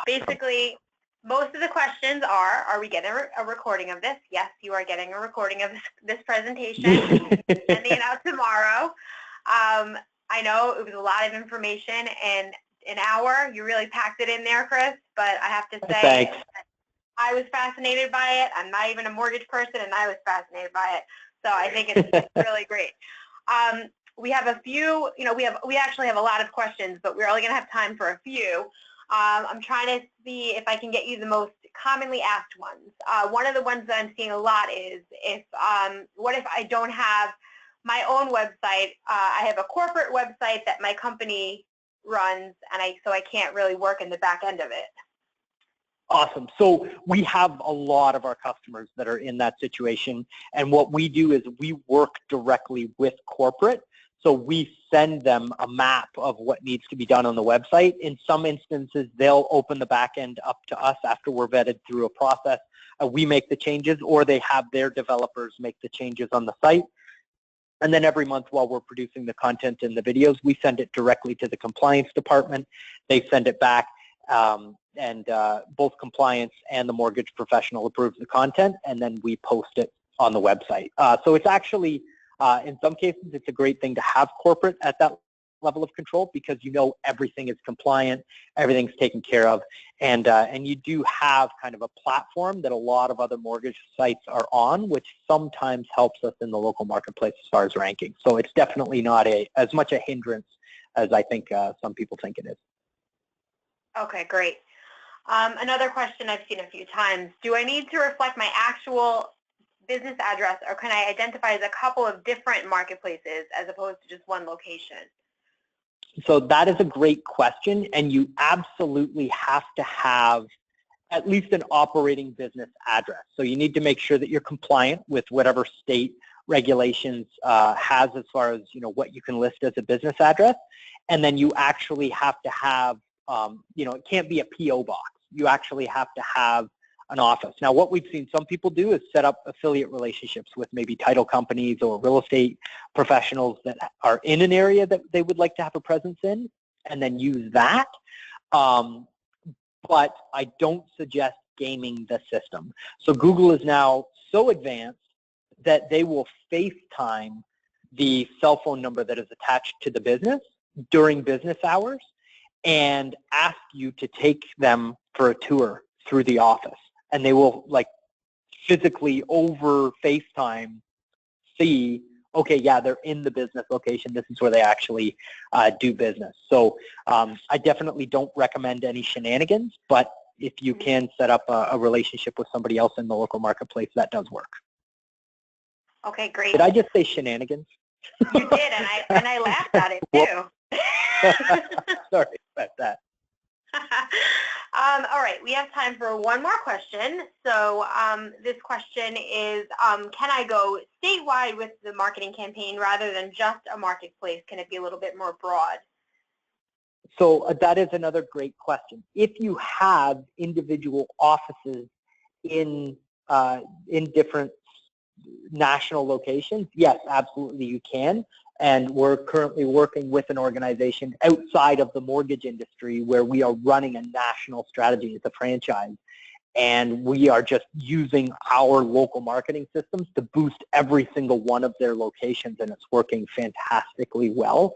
Basically, most of the questions are we getting a recording of this? Yes, you are getting a recording of this presentation. Sending it out tomorrow. I know it was a lot of information in an hour. You really packed it in there, Chris, but I have to say I was fascinated by it. I'm not even a mortgage person, and I was fascinated by it. So I think it's really great. We have a few, we actually have a lot of questions, but we're only going to have time for a few. I'm trying to see if I can get you the most commonly asked ones. One of the ones that I'm seeing a lot is what if I don't have my own website? I have a corporate website that my company runs, and so I can't really work in the back end of it. Awesome. So we have a lot of our customers that are in that situation, and what we do is we work directly with corporate. So we send them a map of what needs to be done on the website. In some instances, they'll open the back end up to us after we're vetted through a process. We make the changes, or they have their developers make the changes on the site. And then every month while we're producing the content and the videos, we send it directly to the compliance department. They send it back, and both compliance and the mortgage professional approves the content, and then we post it on the website. So it's actually, in some cases, it's a great thing to have corporate at that level of control, because you know everything is compliant, everything's taken care of, and you do have kind of a platform that a lot of other mortgage sites are on, which sometimes helps us in the local marketplace as far as ranking. So it's definitely not as much a hindrance as I think some people think it is. Okay, great. Another question I've seen a few times: do I need to reflect my actual business address, or can I identify as a couple of different marketplaces as opposed to just one location? So that is a great question, and you absolutely have to have at least an operating business address. So you need to make sure that you're compliant with whatever state regulations has as far as what you can list as a business address, and then you actually have to have it can't be a P.O. box. You actually have to have an office. Now, what we've seen some people do is set up affiliate relationships with maybe title companies or real estate professionals that are in an area that they would like to have a presence in, and then use that. But I don't suggest gaming the system. So Google is now so advanced that they will FaceTime the cell phone number that is attached to the business during business hours and ask you to take them for a tour through the office. And they will physically over FaceTime see okay, yeah, they're in the business location. This is where they actually do business. So I definitely don't recommend any shenanigans, but if you can set up a relationship with somebody else in the local marketplace, that does work. Okay, great. Did I just say shenanigans? You did, and I laughed at it too. Sorry about that. All right, we have time for one more question. So this question is, can I go statewide with the marketing campaign rather than just a marketplace? Can it be a little bit more broad? So that is another great question. If you have individual offices in different national locations, yes, absolutely you can. And we're currently working with an organization outside of the mortgage industry where we are running a national strategy. It's a franchise. And we are just using our local marketing systems to boost every single one of their locations, and it's working fantastically well.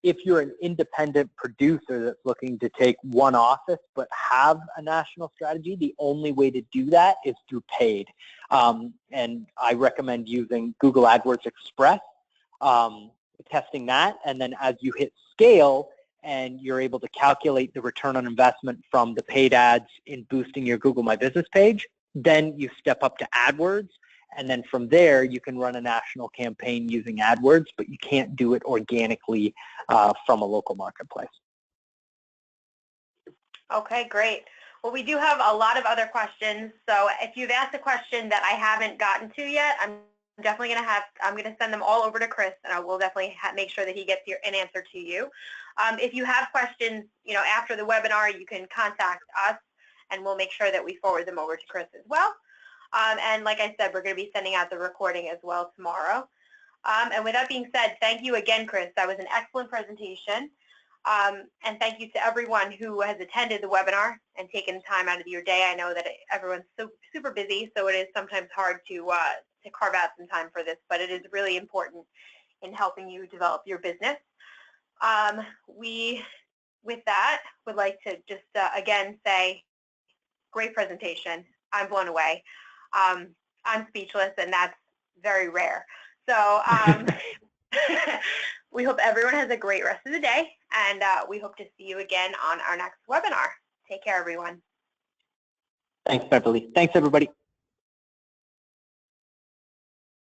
If you're an independent producer that's looking to take one office but have a national strategy, the only way to do that is through paid. And I recommend using Google AdWords Express, testing that, and then as you hit scale and you're able to calculate the return on investment from the paid ads in boosting your Google My Business page, then you step up to AdWords. And then from there, you can run a national campaign using AdWords, but you can't do it organically from a local marketplace. Okay, great. Well, we do have a lot of other questions. So if you've asked a question that I haven't gotten to yet, I'm definitely I'm going to send them all over to Chris, and I will definitely make sure that he gets an answer to you. If you have questions, after the webinar, you can contact us, and we'll make sure that we forward them over to Chris as well. And like I said, we're going to be sending out the recording as well tomorrow. And with that being said, thank you again, Chris. That was an excellent presentation. And thank you to everyone who has attended the webinar and taken time out of your day. I know that everyone's so super busy, so it is sometimes hard to carve out some time for this, but it is really important in helping you develop your business. With that, would like to just again say, great presentation. I'm blown away. I'm speechless, and that's very rare. So we hope everyone has a great rest of the day, and we hope to see you again on our next webinar. Take care, everyone. Thanks, Beverly. Thanks, everybody.